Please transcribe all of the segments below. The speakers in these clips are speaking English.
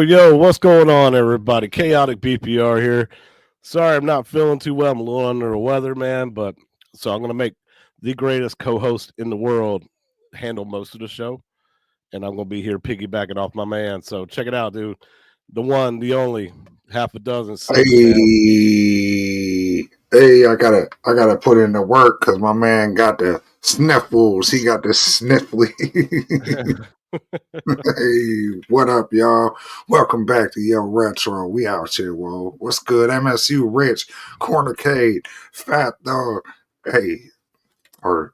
Yo, what's going on, everybody? Chaotic BPR here. Sorry, I'm not feeling too well. I'm a little under the weather, man, but so I'm going to make the greatest co-host in the world handle most of the show, and I'm going to be here piggybacking off my man. So check it out, dude. The one, the only, half a dozen six, man. Hey, I gotta put in the work because my man got the sniffles. He got the sniffly. Hey, what up, y'all? Welcome back to Yo Retro. We out here, whoa. What's good? MSU Rich, Cornercade, Fat Dog. Hey, or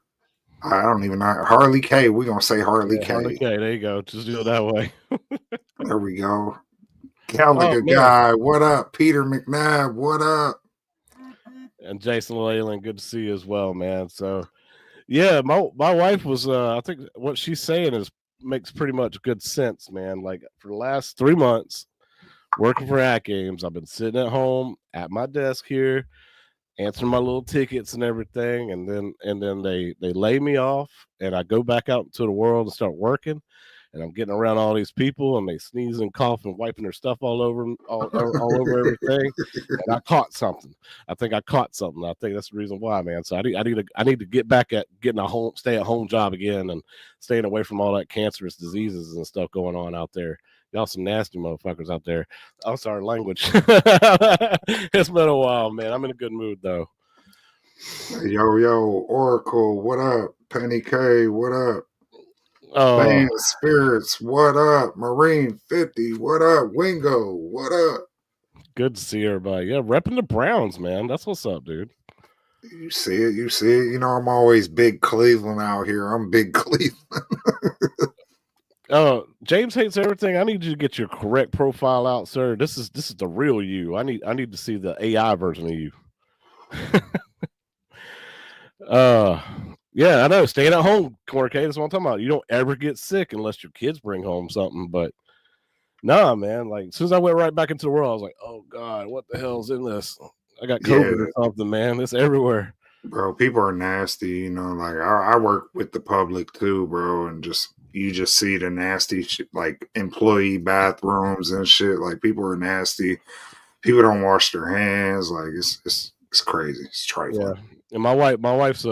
I don't even know. Harley K. We're gonna say Harley K. Harley K. There you go. Just do it that way. There we go. Gallagher guy, what up? Peter McNabb, what up? And Jason Leyland, good to see you as well, man. So yeah, my wife was I think what she's saying makes pretty much good sense, man. Like for the last 3 months working for Atgames, I've been sitting at home at my desk here, answering my little tickets and everything, and then they lay me off, and I go back out into the world and start working, and I'm getting around all these people, and they sneeze and cough and wiping their stuff all over over everything. And I caught something. I think I caught something. I think that's the reason why, man. So I need to get back at getting a stay at home job again, and staying away from all that cancerous diseases and stuff going on out there. Y'all some nasty motherfuckers out there. I'm sorry, language. It's been a while, man. I'm in a good mood though. Yo, Oracle, what up? Penny K, what up? Man Spirits, what up? Marine 50, what up? Wingo, what up? Good to see everybody. Yeah, repping the Browns, man. That's what's up, dude. You see it. You know, I'm always big Cleveland out here. I'm big Cleveland. James hates everything. I need you to get your correct profile out, sir. This is the real you. I need to see the AI version of you. Yeah, I know. Staying at home, Corner K, that's what I'm talking about. You don't ever get sick unless your kids bring home something. But nah, man. Like as soon as I went right back into the world, I was like, oh God, what the hell's in this? I got COVID or something, man. It's everywhere. Bro, people are nasty, you know, like I work with the public too, bro, and you just see the nasty shit, like employee bathrooms and shit. Like people are nasty. People don't wash their hands. Like it's crazy. It's trifling. Yeah. And my wife's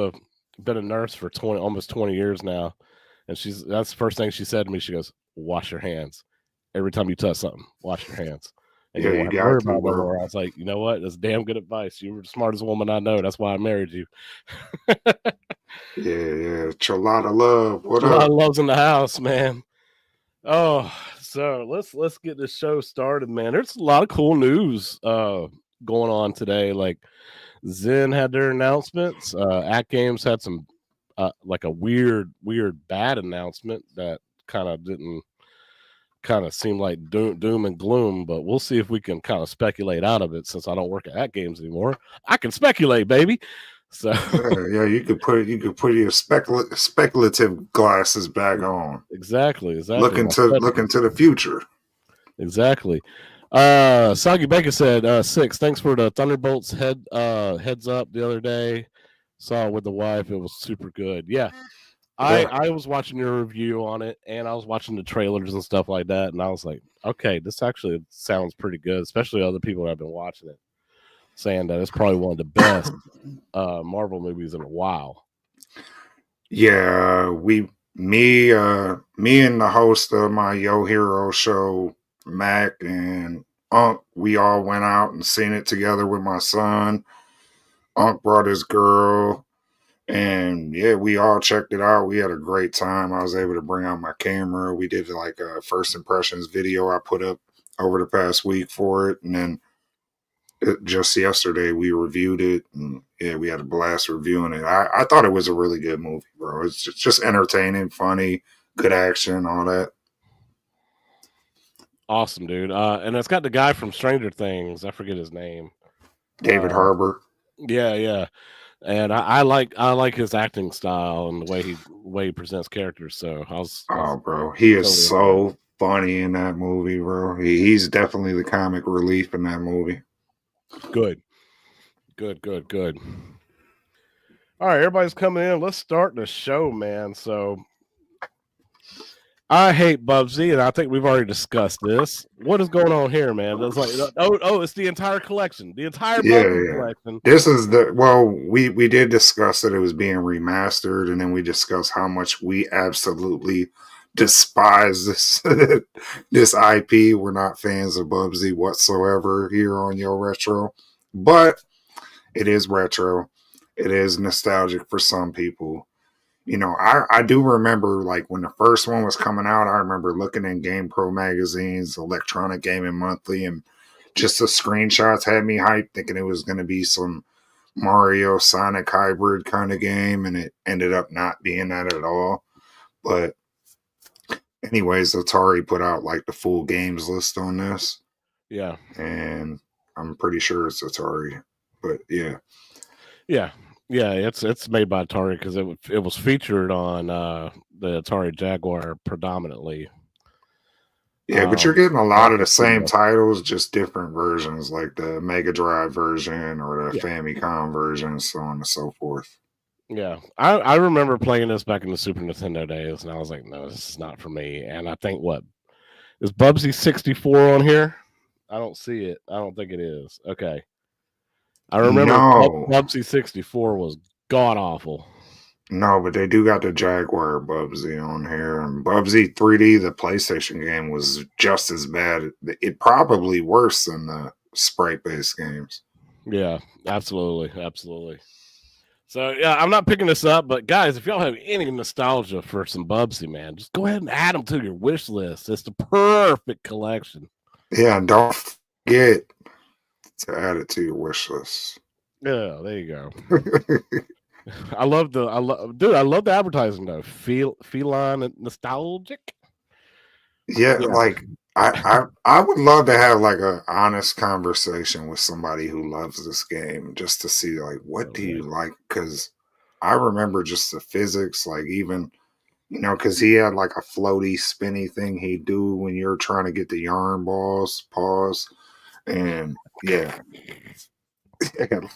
been a nurse for almost 20 years now, and that's the first thing she said to me. She goes, "Wash your hands every time you touch something. Wash your hands." And you don't have to worry about it no more. I was like, you know what? That's damn good advice. You were the smartest woman I know. That's why I married you. Yeah. Charlotta Love. What up? Charlotta Love's in the house, man. Oh, so let's get this show started, man. There's a lot of cool news going on today. Like Zen had their announcements. Atgames had some like a weird bad announcement that kind of seem like doom and gloom, but we'll see if we can kind of speculate out of it. Since I don't work at Atgames anymore, I can speculate, baby. So yeah, you could put your speculative glasses back on. Exactly. Look into the future. Exactly. Soggy Baker said 6. Thanks for the Thunderbolts heads up the other day. Saw it with the wife. It was super good. Yeah. I was watching your review on it, and I was watching the trailers and stuff like that, and I was like, okay, this actually sounds pretty good, especially other people that have been watching it, saying that it's probably one of the best Marvel movies in a while. Yeah, me and the host of my Yo Hero show, Mac and Unc, we all went out and seen it together with my son. Unc brought his girl. And yeah, we all checked it out. We had a great time. I was able to bring out my camera. We did like a first impressions video I put up over the past week for it. And then just yesterday we reviewed it. And yeah, we had a blast reviewing it. I thought it was a really good movie, bro. It's just entertaining, funny, good action, all that. Awesome, dude. And it's got the guy from Stranger Things. I forget his name. David Harbour. Yeah. And I like his acting style and the way he presents characters. So I was Oh, bro, he is totally into it. so funny in that movie, bro. He's definitely the comic relief in that movie. Good, good, good, good. All right, everybody's coming in. Let's start the show, man. So I hate Bubsy, and I think we've already discussed this. What is going on here, man? It's like, it's the entire collection, the entire Yeah, Bubsy yeah. collection. This is the well, we did discuss that it was being remastered, and then we discussed how much we absolutely despise this this IP. We're not fans of Bubsy whatsoever here on Yo Retro, but it is retro. It is nostalgic for some people. You know, I do remember like when the first one was coming out, I remember looking in Game Pro magazines, Electronic Gaming Monthly, and just the screenshots had me hyped, thinking it was going to be some Mario Sonic hybrid kind of game, and it ended up not being that at all. But anyways, Atari put out like the full games list on this, Yeah, and I'm pretty sure it's Atari. But yeah. yeah, yeah. It's made by Atari because it was featured on the Atari Jaguar predominantly. Yeah, but you're Um, getting a lot back of in the same the titles, just different versions, like the Mega Drive version or the yeah, Famicom version, so on and so forth. yeah. I remember playing this back in the Super Nintendo days, and I was like, no, this is not for me. And I think what is Bubsy 64 on here? I don't see it. I don't think it is. Okay. I remember No, Bubsy 64 was god awful. no, but they do got the Jaguar Bubsy on here. And Bubsy 3D, the PlayStation game, was just as bad. It probably worse than the sprite based games. Yeah, absolutely, absolutely. So yeah, I'm not picking this up, but guys, if y'all have any nostalgia for some Bubsy, man, just go ahead and add them to your wish list. It's the perfect collection. Yeah, and don't forget to add it to your wish list. Yeah, there you go. I love the advertising though. Feline and nostalgic. Yeah, Yeah, like I would love to have like a honest conversation with somebody who loves this game just to see like what do you right. like, because I remember just the physics, like even because he had like a floaty spinny thing he'd do when you're trying to get the yarn balls pause, and yeah,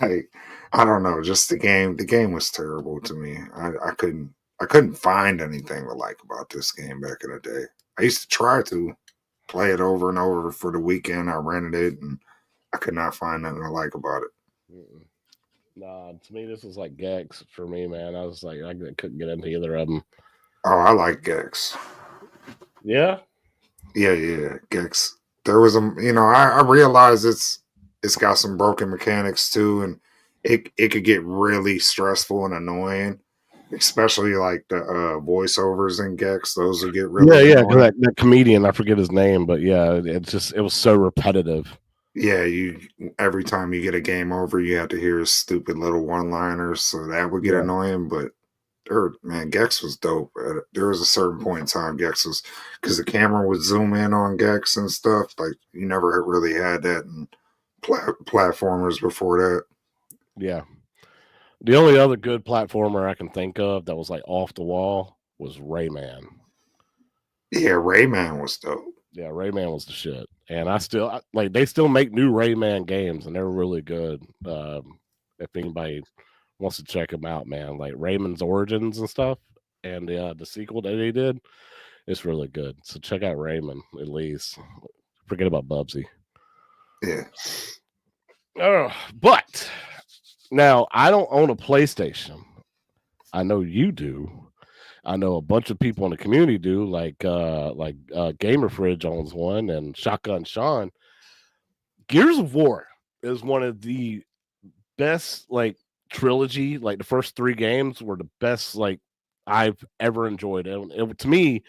like I don't know, just the game was terrible to me. I couldn't find anything to like about this game back in the day. I used to try to play it over and over for the weekend. I rented it and I could not find nothing to like about it. Mm-mm. Nah, to me this was like Gex for me, man. I was like I couldn't get into either of them. Oh, I like Gex. Yeah, Yeah, yeah, Gex. There was I realized it's got some broken mechanics too, and it could get really stressful and annoying, especially like the voiceovers in Gex. Those would get yeah, really yeah. 'Cause annoying. that comedian, I forget his name, but yeah, it was so repetitive. Yeah, you every time you get a game over, you have to hear his stupid little one-liners, so that would get Yeah, annoying. But man, Gex was dope. There was a certain point in time Gex was, because the camera would zoom in on Gex and stuff. Like you never really had that in platformers before that. yeah. The only other good platformer I can think of that was like off the wall was Rayman. Yeah, Rayman was dope. Yeah, Rayman was the shit, and like they still make new Rayman games, and they're really good. If anybody wants to check them out, man, like Rayman's Origins and stuff, and the sequel that they did, it's really good. So check out Rayman at least. Forget about Bubsy. Yeah, But now I don't own a PlayStation. I know you do. I know a bunch of people in the community do, like Gamer Fridge owns one, and Shotgun Sean. Gears of War is one of the best like trilogy. Like the first three games were the best like I've ever enjoyed. To me,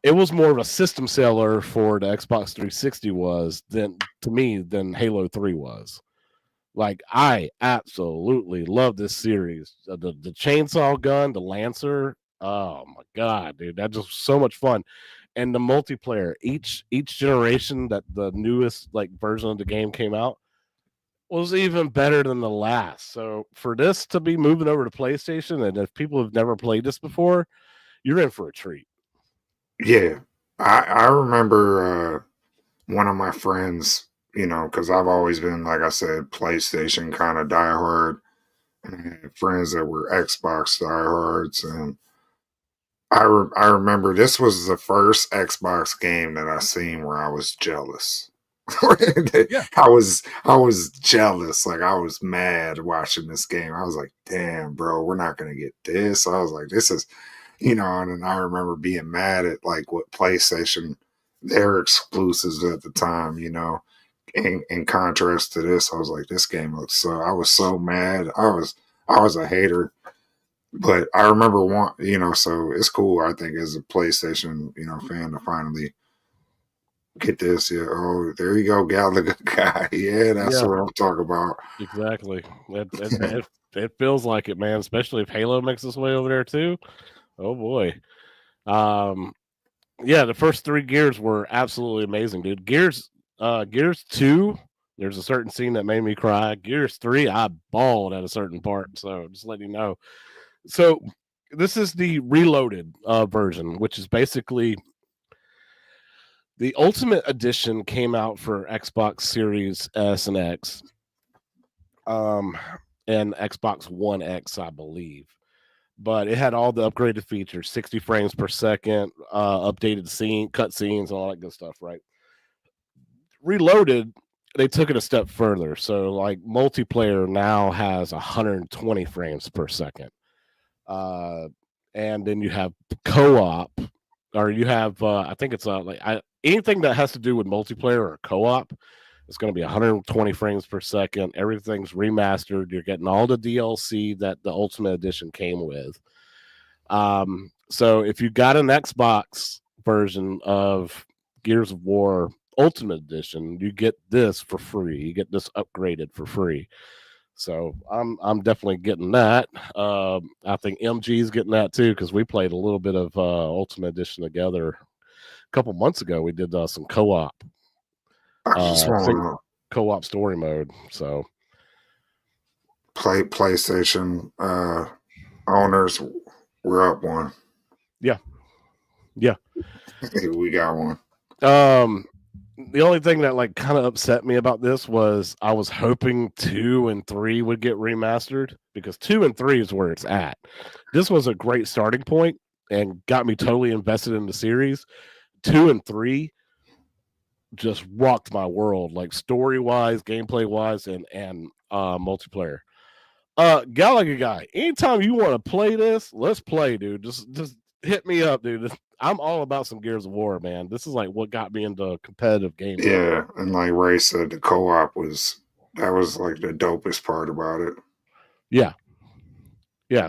it was more of a system seller for the Xbox 360 than Halo 3 was. Like I absolutely love this series. The chainsaw gun, the Lancer. Oh my god, dude, that's just so much fun. And the multiplayer, each generation that the newest like version of the game came out was even better than the last. So for this to be moving over to PlayStation, and if people have never played this before, you're in for a treat. Yeah. I remember one of my friends, because I've always been, like I said, PlayStation kind of diehard, and I had friends that were Xbox diehards, and I remember this was the first Xbox game that I seen where I was jealous. Yeah. I was jealous, like I was mad watching this game. I was like, damn, bro, we're not gonna get this. I was like, this is, and I remember being mad at like what PlayStation, their exclusives at the time, in contrast to this. I was like, this game looks so, I was so mad. I was a hater. But I remember so it's cool, I think, as a PlayStation, fan to finally get this. Yeah, oh, there you go, Galaga guy. Yeah, that's Yeah, what I'm talking about. exactly. It feels like it, man, especially if Halo makes its way over there too. Oh boy. Um yeah, the first 3 Gears were absolutely amazing, dude. Gears 2, there's a certain scene that made me cry. Gears 3, I bawled at a certain part, so just letting you know. So this is the reloaded version, which is basically the Ultimate Edition came out for Xbox Series S and X, and Xbox One X, I believe. But it had all the upgraded features, 60 frames per second, updated cut scenes, and all that good stuff, right? Reloaded, they took it a step further. So, like, multiplayer now has 120 frames per second. And then you have co-op, or you have, I think it's anything that has to do with multiplayer or co-op. It's going to be 120 frames per second. Everything's remastered. You're getting all the DLC that the Ultimate Edition came with. So if you got an Xbox version of Gears of War Ultimate Edition, you get this for free. You get this upgraded for free. So I'm definitely getting that. I think MG's getting that too, because we played a little bit of Ultimate Edition together a couple months ago. We did some co-op. I just want Co-op story mode. So to PlayStation owners. We're up one. Yeah. We got one. The only thing that like kind of upset me about this was I was hoping 2 and 3 would get remastered, because 2 and 3 is where it's at. This was a great starting point and got me totally invested in the series. 2 and 3 just rocked my world, like story wise, gameplay wise, and multiplayer. Galaga guy, anytime you want to play this, let's play, dude. Just hit me up, dude. I'm all about some Gears of War, man. This is like what got me into competitive gaming. Yeah, and like Ray said, the co-op was like the dopest part about it. Yeah.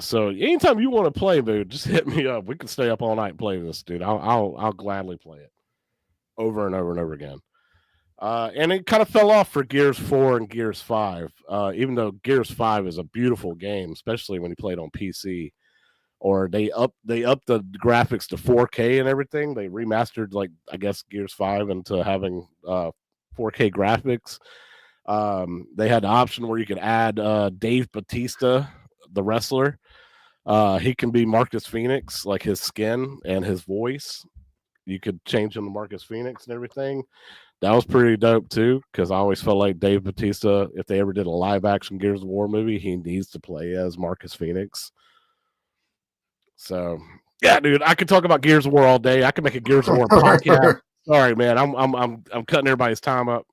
So anytime you want to play, dude, just hit me up. We can stay up all night and play this, dude. I'll gladly play it over and over and over again. And it kind of fell off for Gears 4 and Gears 5, even though Gears 5 is a beautiful game, especially when you play it on PC. Or they up the graphics to 4K and everything. They remastered, like, I guess, Gears 5 into having 4K graphics. They had the option where you could add Dave Bautista, the wrestler. He can be Marcus Phoenix, like his skin and his voice. You could change him to Marcus Phoenix and everything. That was pretty dope too, because I always felt like Dave Bautista, if they ever did a live action Gears of War movie, he needs to play as Marcus Phoenix. So yeah, dude, I could talk about Gears of War all day. I could make a Gears of War podcast. Sorry, man, I'm cutting everybody's time up.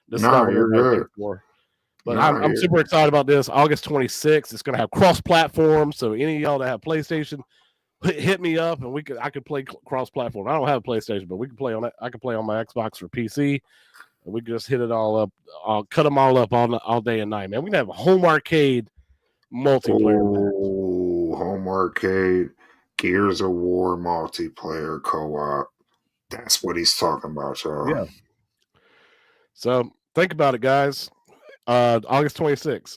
This is not what everybody's here for. But I'm super excited about this. August 26th, it's going to have cross-platform. So any of y'all that have PlayStation, hit me up, and I could play cross-platform. I don't have a PlayStation, but we can play on it. I can play on my Xbox or PC, and we can just hit it all up. I'll cut them all up all day and night, man. We can have a home arcade multiplayer match. Home arcade, Gears of War multiplayer co-op. That's what he's talking about, y'all. Yeah. So think about it, guys. August 26th.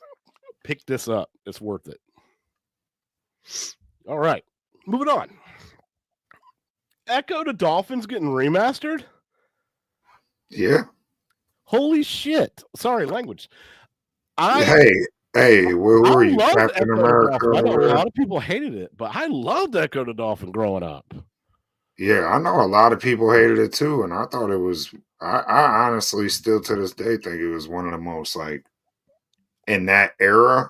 Pick this up. It's worth it. All right. Moving on. ECCO to Dolphins getting remastered? Yeah. Holy shit. Sorry, language. Hey, where I were you, loved Captain Echo the America? Dolphin. I know a Or lot of people hated it, but I loved Echo the Dolphin growing up. yeah, I know a lot of people hated it too, and I thought it was. I honestly still to this day think it was one of the most like in that era,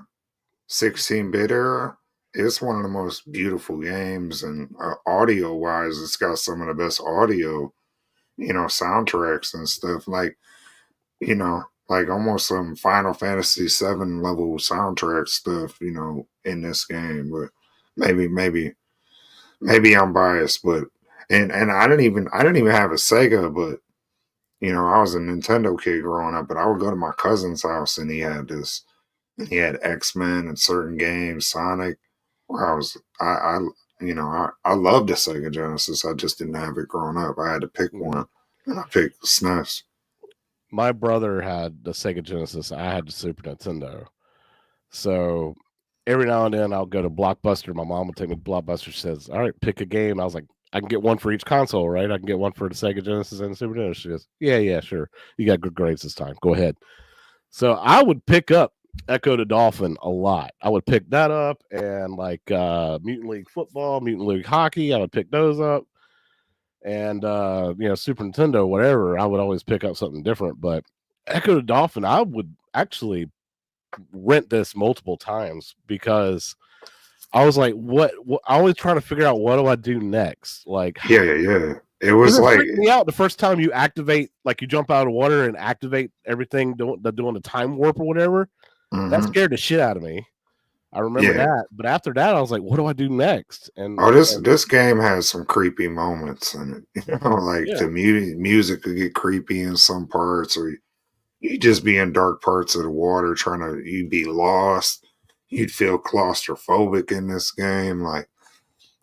16-bit era. It's one of the most beautiful games, and audio wise, it's got some of the best audio, soundtracks and stuff. Like almost some Final Fantasy VII level soundtrack stuff, in this game. But maybe I'm biased, but and I didn't even have a Sega, but I was a Nintendo kid growing up. But I would go to my cousin's house, and he had X-Men and certain games, Sonic. Where I loved the Sega Genesis. I just didn't have it growing up. I had to pick one, and I picked the SNES. My brother had the Sega Genesis. I had the Super Nintendo. So every now and then I'll go to Blockbuster. My mom would take me to Blockbuster. She says, "All right, pick a game." I was like, "I can get one for each console, right? I can get one for the Sega Genesis and the Super Nintendo." She goes, "Yeah, sure. You got good grades this time. Go ahead." So I would pick up Echo the Dolphin a lot. I would pick that up, and like Mutant League Football, Mutant League Hockey, I would pick those up. And Super Nintendo, whatever, I would always pick up something different. But Echo the Dolphin, I would actually rent this multiple times because I was like, what I always trying to figure out what do I do next? Like, Yeah. It was it like, freaked me out the first time you activate, like you jump out of water and activate everything doing the time warp or whatever. That mhm. scared the shit out of me. I remember Yeah. that, but after that, I was like, what do I do next? And, Oh, this and this game has some creepy moments in it. Like yeah, the music could get creepy in some parts, or you just be in dark parts of the water you'd be lost. You'd feel claustrophobic in this game. Like,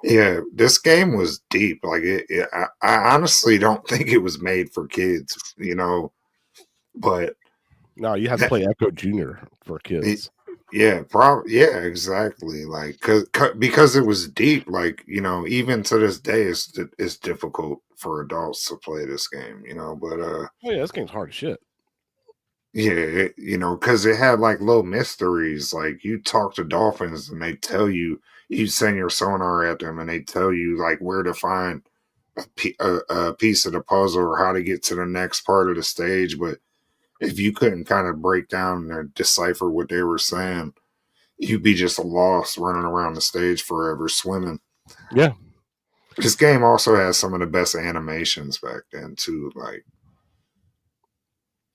yeah, this game was deep. Like, I honestly don't think it was made for kids, but no, you have to play Echo Junior for kids. yeah, probably. Yeah, exactly. Like, because it was deep. Like, even to this day, it's difficult for adults to play this game. But Oh yeah, this game's hard as shit. yeah, because it had like little mysteries. Like, you talk to dolphins, and they tell you. You send your sonar at them, and they tell you like where to find a piece of the puzzle or how to get to the next part of the stage. But if you couldn't kind of break down or decipher what they were saying, you'd be just lost running around the stage forever swimming. Yeah, This game also has some of the best animations back then too, like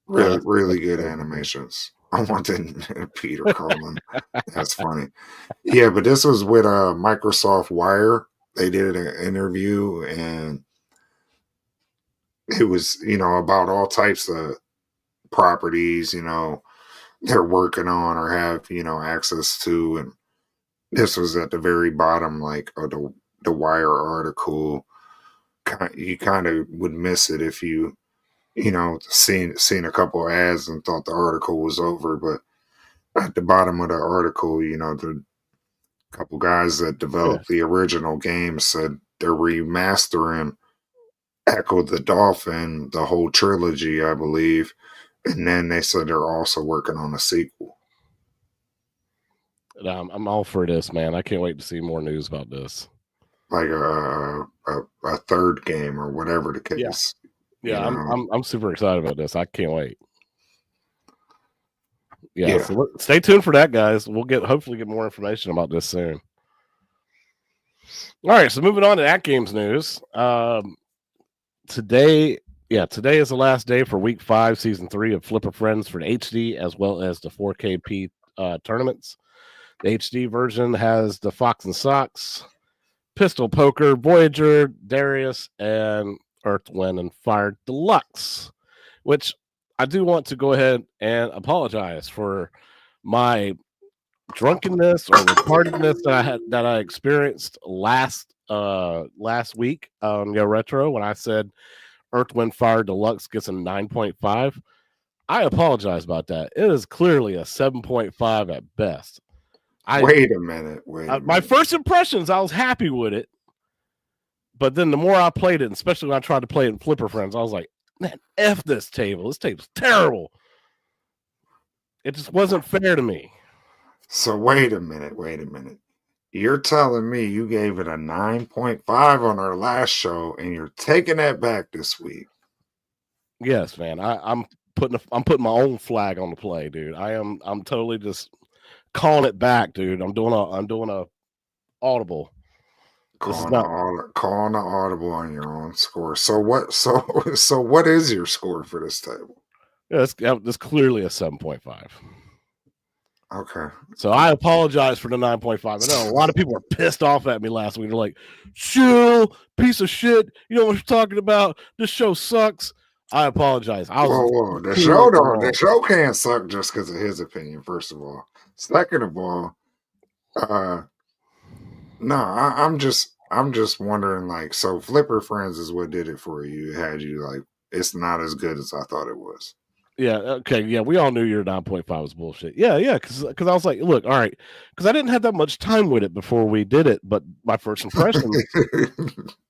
yeah, really, really that's good crazy. animations. I wanted Peter Cullen. That's funny. Yeah, but this was with Microsoft Wire. They did an interview, and it was about all types of properties they're working on or have access to, and this was at the very bottom, like, of the Wire article. You kind of would miss it if seen a couple ads and thought the article was over. But at the bottom of the article, the couple guys that Yeah, developed the original game said they're remastering Echo the Dolphin, the whole trilogy, I believe. And then they said they're also working on a sequel. I'm all for this, man. I can't wait to see more news about this. Like a third game or whatever the Yeah, case. You yeah, know, I'm super excited about this. I can't wait. Yeah, yeah. so stay tuned for that, guys. We'll hopefully get more information about this soon. All right, so moving on to Atgames news. Today is the last day for Week 5, Season 3 of Flipper Friends for the HD as well as the 4KP tournaments. The HD version has the Fox and Sox, Pistol Poker, Voyager, Darius, and Earth, Wind, and Fire Deluxe, which I do want to go ahead and apologize for my drunkenness or retardedness that I experienced last week on Yo Retro when I said Earth, Wind, Fire Deluxe gets a 9.5. I apologize about that. It is clearly a 7.5 at best. Wait a minute. Wait a My minute. first impressions, I was happy with it, but then the more I played it, and especially when I tried to play it in Flipper Friends, I was like, man, F this table. This table's terrible. It just wasn't fair to me. So wait a minute. You're telling me you gave it a 9.5 on our last show, and you're taking that back this week? Yes, man. I'm putting my own flag on the play, dude. I'm totally just calling it back, dude. I'm doing a audible. Calling the audible on your own score. So what? So what is your score for this table? Yeah, it's clearly a 7.5. Okay. So I apologize for the 9.5. I know a lot of people were pissed off at me last week. They're like, "Chill, piece of shit. You know what you're talking about? This show sucks." I apologize. Whoa. The show can't suck just because of his opinion, first of all. Second of all, no, I'm just wondering, like, so Flipper Friends is what did it for you. It had you like, it's not as good as I thought it was. Yeah, okay, yeah, we all knew your 9.5 was bullshit. Yeah, because I was like, look, all right, because I didn't have that much time with it before we did it, but my first impression,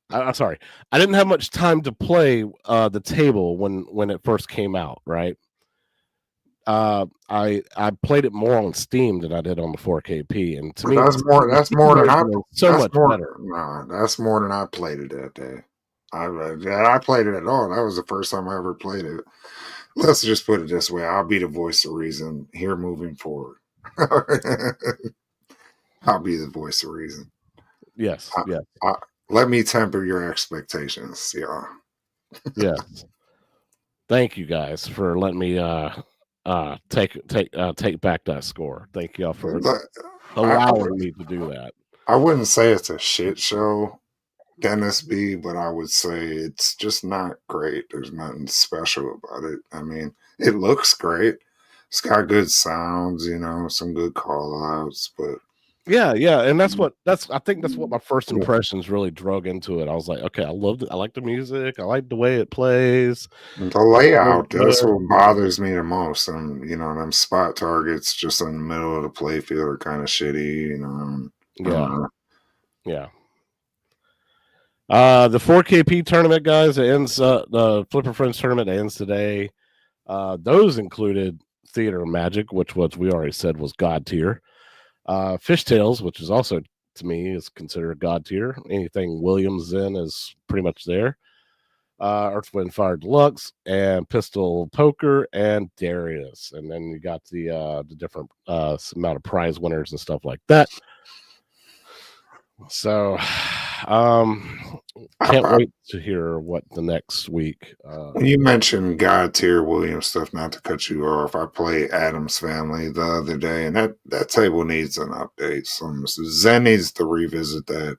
I'm sorry, I didn't have much time to play the table when it first came out, right? I played it more on Steam than I did on the 4KP, and to me, that's more than I better. No, that's more than I played it that day. I played it at all. That was the first time I ever played it. Let's just put it this way: I'll be the voice of reason here moving forward. I'll be the voice of reason. Yes, yes. Let me temper your expectations, y'all. Yes. Thank you guys for letting me take back that score. Thank y'all for allowing me to do that. I wouldn't say it's a shit show, Dennis B, but I would say it's just not great. There's nothing special about it. I mean, it looks great. It's got good sounds, some good call outs, but yeah, and I think that's what my first impressions really drug into it. I was like, okay, I loved it. I like the music. I like the way it plays. The layout, that's what bothers me the most. And them spot targets just in the middle of the playfield are kind of shitty, Yeah. The 4KP tournament, guys, it ends the Flipper Friends tournament ends today. Those included Theater of Magic, which we already said was God tier. Fishtails, which is also to me is considered God tier. Anything Williams in is pretty much there. Earth, Wind, Fire Deluxe, and Pistol Poker, and Darius, and then you got the different amount of prize winners and stuff like that. So, can't wait to hear what the next week. You mentioned God tier Williams stuff. Not to cut you off, I played Adam's Family the other day, and that table needs an update. Zen needs to revisit that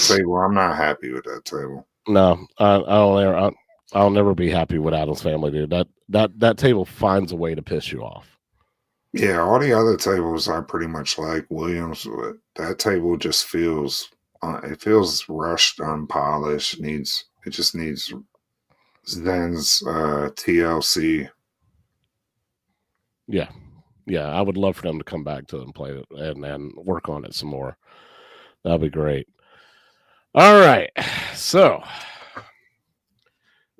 table. I'm not happy with that table. No, I'll never be happy with Adam's Family, dude. That table finds a way to piss you off. Yeah, all the other tables I pretty much like Williams, but that table just feels it feels rushed, unpolished. It just needs Zen's TLC. Yeah, I would love for them to come back to it and play it and work on it some more. That'd be great. All right, so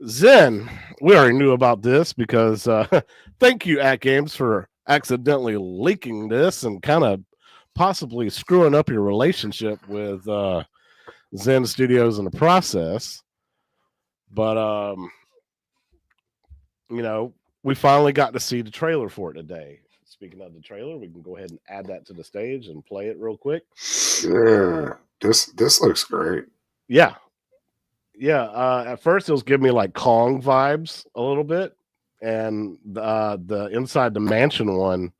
Zen, we already knew about this because thank you, Atgames, for accidentally leaking this and kind of possibly screwing up your relationship with Zen Studios in the process. But we finally got to see the trailer for it today. Speaking of the trailer, we can go ahead and add that to the stage and play it real quick. Yeah, this looks great. Yeah. At first, it was giving me like Kong vibes a little bit, and the inside the mansion one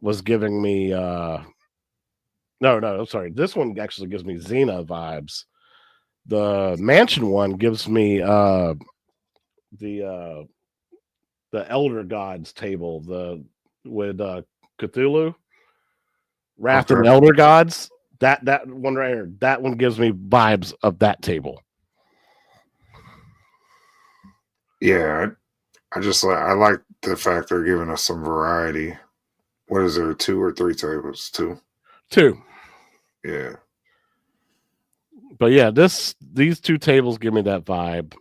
was giving me no, I'm sorry. This one actually gives me Xena vibes. The mansion one gives me the Elder Gods table, with Cthulhu, Wrath and Elder Gods. That one right here, that one gives me vibes of that table. Yeah, I like the fact they're giving us some variety. What is there, 2 or 3 tables? 2. Yeah. But yeah, these 2 tables give me that vibe.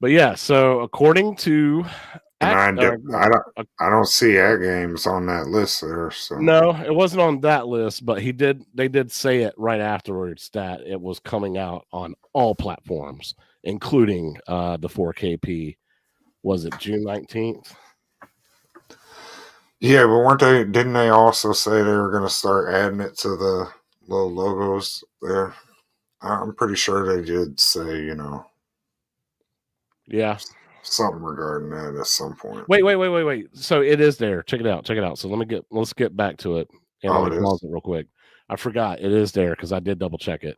But yeah, so according to And no, I don't see Atgames on that list there. So no, it wasn't on that list, but they did say it right afterwards that it was coming out on all platforms, including the 4KP. Was it June 19th? yeah, but weren't they? Didn't they also say they were going to start adding it to the little logos there? I'm pretty sure they did say, Yeah. something regarding that at some point. Wait. So it is there. Check it out. So let's get back to it, and let Oh, me it pause is. it real quick. I forgot it is there because I did double check it.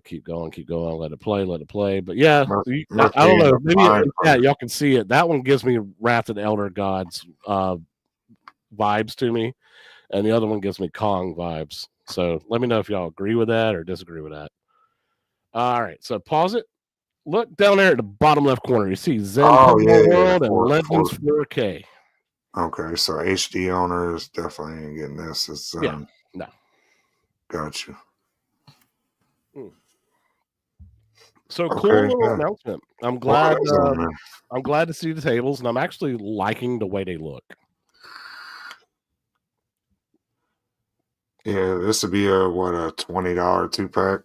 Keep going, let it play. But yeah, Must I be don't in know. the Maybe fine in chat y'all can see it. That one gives me Wrath of the Elder Gods vibes to me, and the other one gives me Kong vibes. So let me know if y'all agree with that or disagree with that. All right, so pause it. Look down there at the bottom left corner. You see Zen Oh yeah, Pinball yeah. World and Legends 4K. Okay, so HD owners definitely ain't getting this. It's Yeah, no. Got you. So cool Okay, little yeah. announcement. I'm Well, glad. that's on there. I'm glad to see the tables, and I'm actually liking the way they look. Yeah, this would be a $20 2-pack.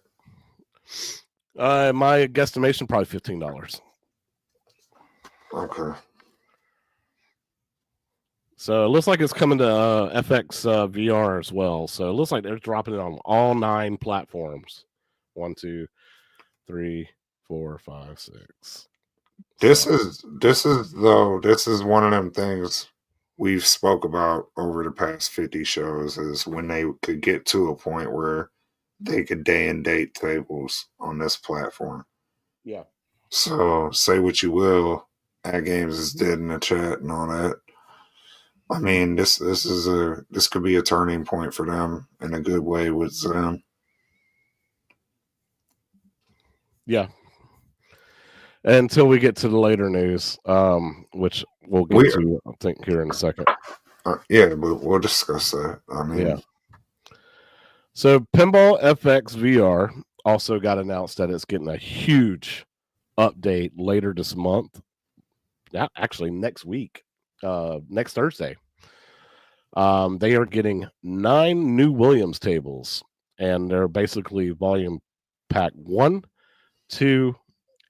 My guesstimation probably $15. Okay. So it looks like it's coming to FX VR as well. So it looks like they're dropping it on all 9 platforms. 1, 2, 3, 4, 5, 6. This is one of them things we've spoke about over the past 50 shows is when they could get to a point where they could day and date tables on this platform. Yeah. So say what you will, Atgames is dead in the chat and all that. I mean, this could be a turning point for them in a good way with them. Yeah. Until we get to the later news, which we'll get to, I think, here in a second. Yeah, but we'll discuss that. I mean, yeah. So Pinball FX VR also got announced that it's getting a huge update later this month. Actually, next week, next Thursday. They are getting 9 new Williams tables, and they're basically volume pack 1, 2,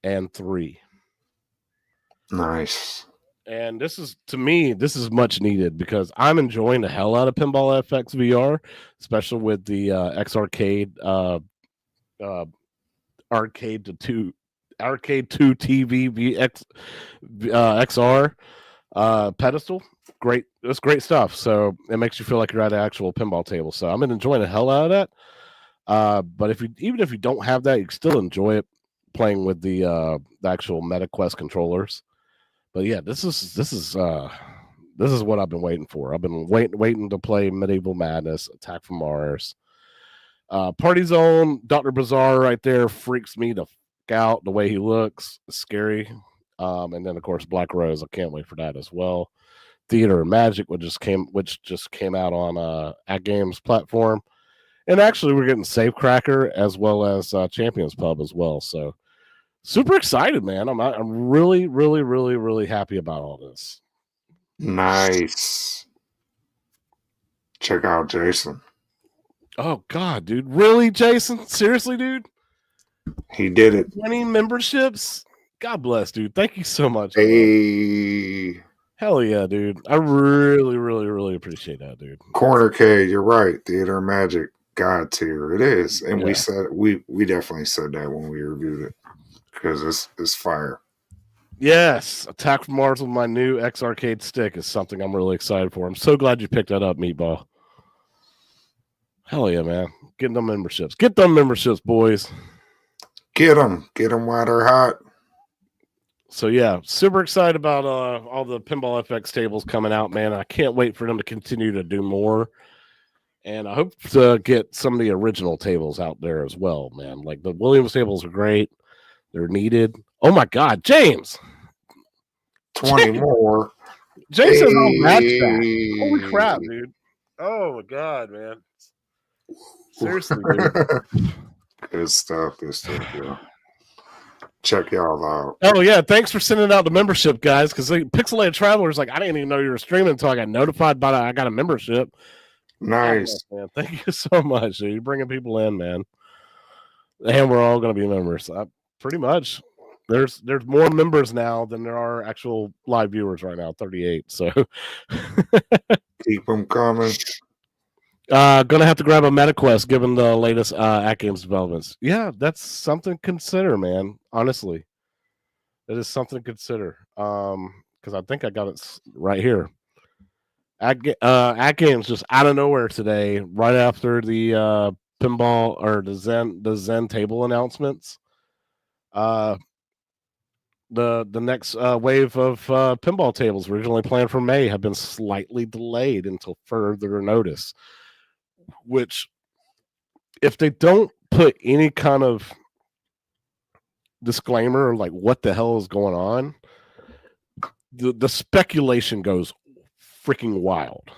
and 3. Nice. And this is, to me, this is much needed because I'm enjoying the hell out of Pinball FX VR, especially with the X Arcade Arcade 2 TV VX XR pedestal. Great, that's great stuff. So it makes you feel like you're at an actual pinball table. So I've been enjoying the hell out of that. But even if you don't have that, you can still enjoy it playing with the actual MetaQuest controllers. But yeah, this is what I've been waiting for. I've been waiting to play Medieval Madness, Attack from Mars, Party Zone. Dr. Bazaar right there freaks me the fuck out. The way he looks, it's scary. And then of course Black Rose. I can't wait for that as well. Theater of Magic, which just came out on Atgames platform, and actually we're getting Safecracker as well as Champions Pub as well. So super excited, man. I'm really, really, really, really happy about all this. Nice. Check out Jason. Oh God, dude. Really, Jason? Seriously, dude? He did it. 20 memberships? God bless, dude. Thank you so much. Hey. Bro. Hell yeah, dude. I really, really, really appreciate that, dude. Corner K, you're right. Theater of Magic, God tier. It is. And we said we definitely said that when we reviewed it. Because it's fire. Yes, Attack from Mars with my new X Arcade stick is something I'm really excited for. I'm so glad you picked that up, Meatball. Hell yeah, man. Get them memberships. Get them memberships, boys. Get them while they're hot. So yeah, super excited about all the Pinball FX tables coming out, man. I can't wait for them to continue to do more. And I hope to get some of the original tables out there as well, man. Like the Williams tables are great. They're needed. Oh my God, James. 20 more. James says I'll match that. Holy crap, dude. Oh my God, man. Seriously, dude. Good stuff, yeah. check y'all out. Oh yeah, thanks for sending out the membership, guys. Because Pixelated Travelers, like I didn't even know you were streaming until I got notified by I got a membership. Nice, man. Thank you so much. Dude. You're bringing people in, man, and we're all going to be members. Pretty much. There's more members now than there are actual live viewers right now. 38. So keep them coming. Gonna have to grab a MetaQuest given the latest Atgames developments. Yeah, that's something to consider, man. Honestly, it is something to consider. Because I think I got it right here. Atgames just out of nowhere today, right after the pinball or the Zen table announcements. The next wave of pinball tables originally planned for May have been slightly delayed until further notice. Which, if they don't put any kind of disclaimer like what the hell is going on, the speculation goes freaking wild.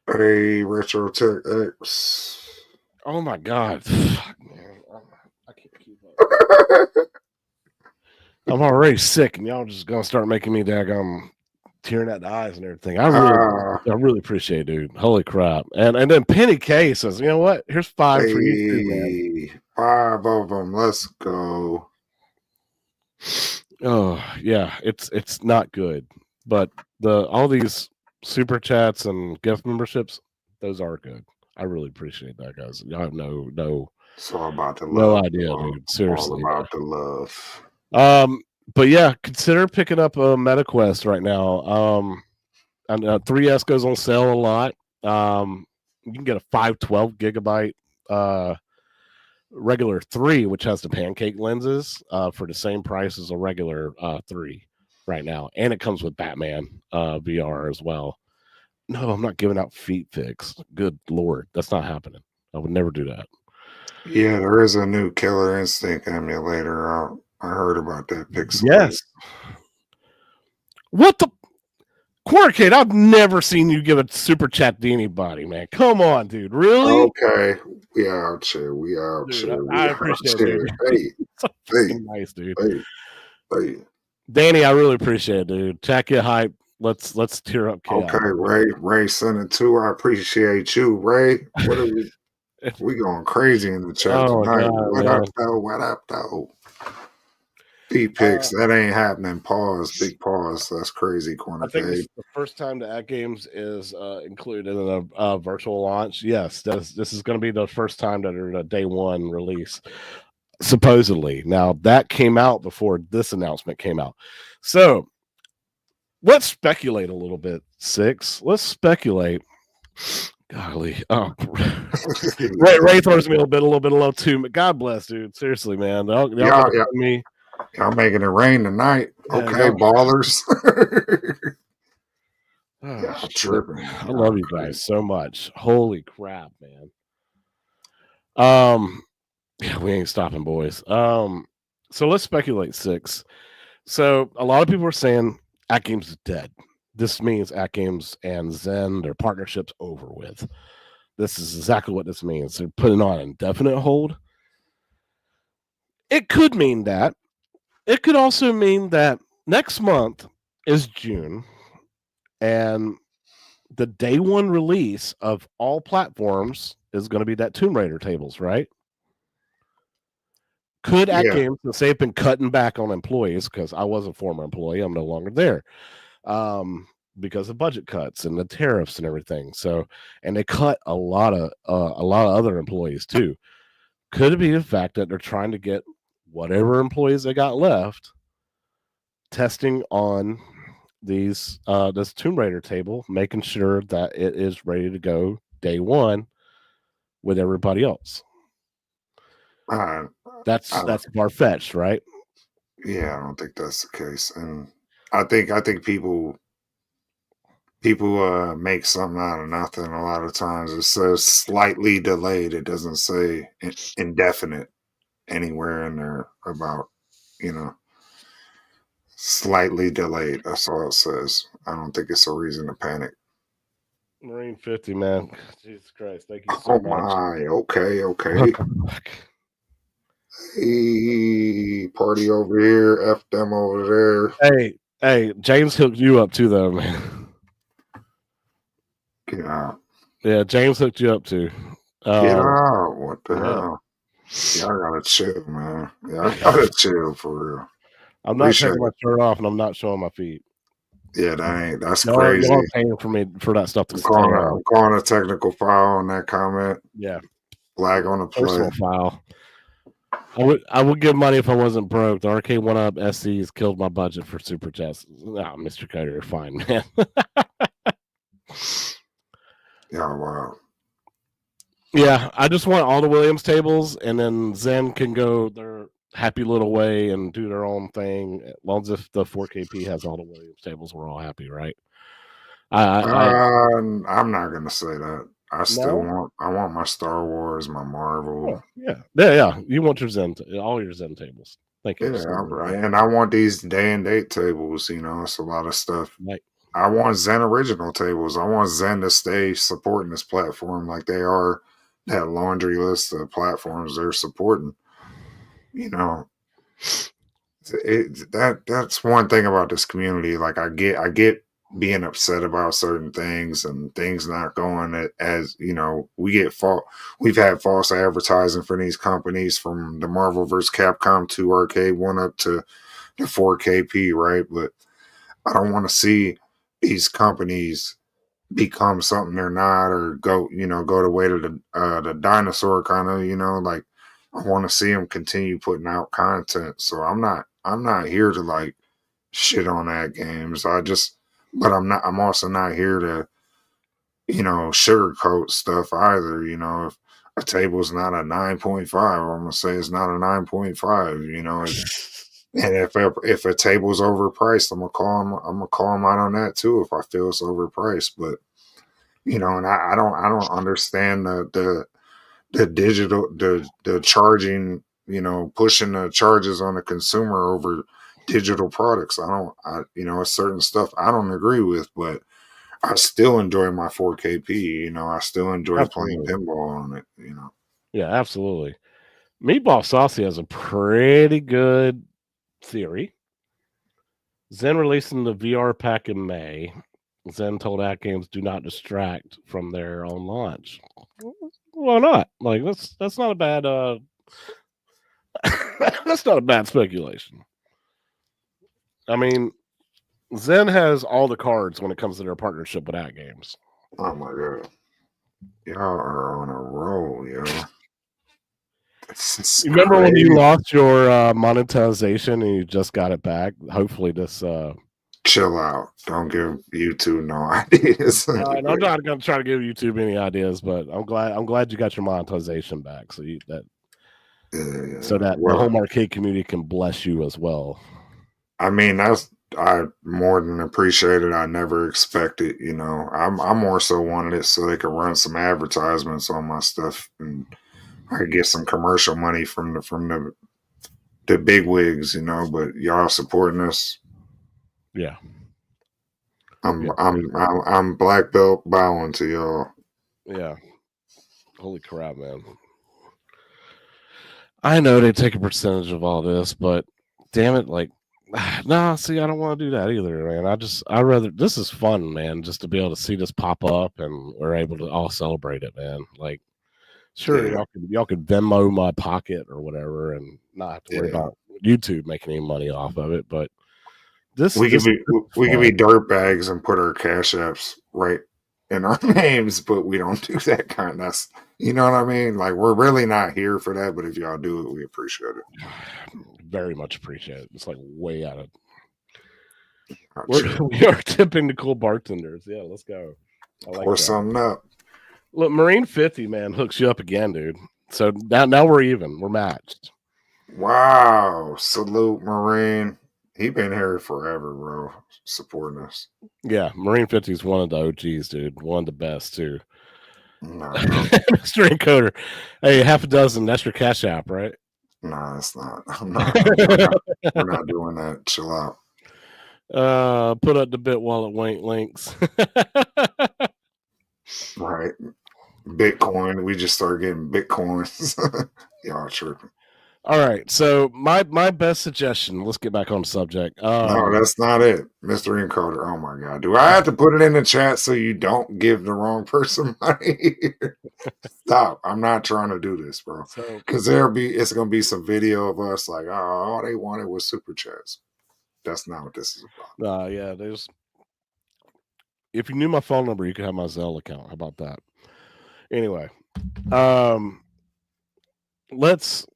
Hey, Retro Tech X. Oh my god. Fuck, man. I can't keep up. I'm already sick, and y'all just gonna start making me daggum tearing at the eyes and everything. I really appreciate it, dude. Holy crap. And then Penny K says, you know what? Here's 5 for you too, man. 5 of them. Let's go. Oh yeah, it's not good. But all these super chats and gift memberships, those are good. I really appreciate that, guys. Y'all have no it's all about the no love. idea, dude. Seriously. All about the love. But yeah, consider picking up a MetaQuest right now. And 3S goes on sale a lot. You can get a 512 gigabyte regular 3, which has the pancake lenses for the same price as a regular 3 right now, and it comes with Batman VR as well. No, I'm not giving out feet pics. Good lord, that's not happening. I would never do that. Yeah, there is a new Killer Instinct emulator out. I heard about that pixel. Yes. What the Quartercade? I've never seen you give a super chat to anybody, man. Come on, dude. Really? Okay. We out here. We out here. I appreciate it, dude. Hey, nice, dude. Hey. Danny, I really appreciate it, dude. Check it hype. Let's tear up chaos. Okay, Ray sent it too. I appreciate you, Ray. What are we going crazy in the chat tonight? God, What up, though? P-Pix, that ain't happening. Pause. Big pause. That's crazy, Corner. I think this is the first time the Atgames is included in a virtual launch. Yes, this is going to be the first time that they're in a day one release, supposedly. Now, that came out before this announcement came out. So, let's speculate a little bit, Six. Let's speculate. Golly. Oh, Ray throws me a little bit low too. God bless, dude. Seriously, man. Y'all making it rain tonight. Okay, ballers. Tripping. I love you guys so much. Holy crap, man. Yeah, we ain't stopping, boys. So let's speculate, Six. So a lot of people are saying Atgames is dead. This means Atgames and Zen, their partnership's over with. This is exactly what this means. They're putting on indefinite hold. It could mean that. It could also mean that next month is June, and the day one release of all platforms is going to be that Tomb Raider tables, right? Could Atgames, since they've been cutting back on employees, because I was a former employee, I'm no longer there, because of budget cuts and the tariffs and everything. So, and they cut a lot of other employees too. Could it be the fact that they're trying to get whatever employees they got left testing on this Tomb Raider table, making sure that it is ready to go day one with everybody else? That's far-fetched, right? Yeah, I don't think that's the case. And I think people make something out of nothing a lot of times. It says slightly delayed. It doesn't say indefinite anywhere in there about, slightly delayed. That's all it says. I don't think it's a reason to panic. Marine 50, man. Jesus Christ. Thank you so much. Oh my. Okay. Hey, party over here, F them over there. Hey, James hooked you up too, though, man. Get out. Yeah, James hooked you up too. Get out. What the Yeah. hell? Y'all gotta chill, man. Y'all gotta chill for real. I'm not Appreciate taking my it. shirt off and I'm not showing my feet. Yeah, that's Y'all are crazy. paying for me for that stuff to I'm stay calling on. I'm calling a technical foul on that comment. Yeah, Flag on the play. personal file. I would give money if I wasn't broke. The arcade one up SCs killed my budget for super chats. Nah, Mr. Coder, you're fine, man. Yeah, wow. Yeah, I just want all the Williams tables, and then Zen can go their happy little way and do their own thing. As long as if the 4KP has all the Williams tables, we're all happy, right? I'm not gonna say that. No. I want my Star Wars, my Marvel. Oh, yeah. You want your Zen, all your Zen tables. Thank you. Yeah, and I want these day and date tables. It's a lot of stuff. Like, I want Zen original tables. I want Zen to stay supporting this platform like they are that laundry list of platforms they're supporting. That's one thing about this community. Like I get being upset about certain things and things not going as we've had false advertising for these companies from the Marvel vs. Capcom 2 arcade one up to the 4KP, right? But I don't want to see these companies become something they're not, or go the way to the dinosaur kind of, like I want to see them continue putting out content. So I'm not here to like shit on Atgames. But I'm also not here to sugarcoat stuff either. If a table's not a 9.5, I'm gonna say it's not a 9.5. And if a table's overpriced, I'm gonna call them out on that too if I feel it's overpriced. But and I don't understand the digital the charging, pushing the charges on the consumer over digital products. It's certain stuff I don't agree with, but I still enjoy my 4KP. I still enjoy playing absolutely. pinball on it. Yeah, absolutely. Meatball Saucy has a pretty good theory. Zen releasing the VR pack in May. Zen told Atgames do not distract from their own launch. Why not? Like that's not a bad that's not a bad speculation. I mean, Zen has all the cards when it comes to their partnership with Atgames. Oh my god, y'all are on a roll, yo. You remember when you lost your monetization and you just got it back? Hopefully this chill out. Don't give YouTube no ideas. I'm not going to try to give YouTube any ideas, but I'm glad you got your monetization back, so that the home arcade community can bless you as well. I mean, I more than appreciate it. I never expected, I more so wanted it so they could run some advertisements on my stuff and I could get some commercial money from the big wigs, but y'all supporting us. Yeah. I'm black belt bowing to y'all. Yeah. Holy crap, man. I know they take a percentage of all this, but damn it, like nah, see, I don't want to do that either, man. This is fun, man, just to be able to see this pop up and we're able to all celebrate it, man. Like sure, y'all could Venmo my pocket or whatever and not have to worry about YouTube making any money off of it, but we could be dirt bags and put our cash apps right in our names, but we don't do that kind of stuff. You know what I mean? Like we're really not here for that, but if y'all do it, we appreciate it. Very much appreciate it. It's like way out of we are tipping the cool bartenders. Yeah, let's go. Pour something up. Look, Marine 50, man, hooks you up again, dude. So now we're even. We're matched. Wow. Salute, Marine. He been here forever, bro. Supporting us. Yeah, Marine 50 is one of the OGs, dude. One of the best, too. No. Mr. Encoder. Hey, half a dozen. That's your cash app, right? No, it's not. We're not doing that. Chill out. Put up the bit wallet links. Right. Bitcoin. We just started getting Bitcoins. Y'all tripping. All right. So my best suggestion. Let's get back on the subject. No, that's not it, Mr. Encoder. Oh my God. Do I have to put it in the chat so you don't give the wrong person money? Stop. I'm not trying to do this, bro. So Because it's gonna be some video of us like, oh, all they wanted was super chats. That's not what this is about. yeah, there's. If you knew my phone number, you could have my Zelle account. How about that? Anyway, let's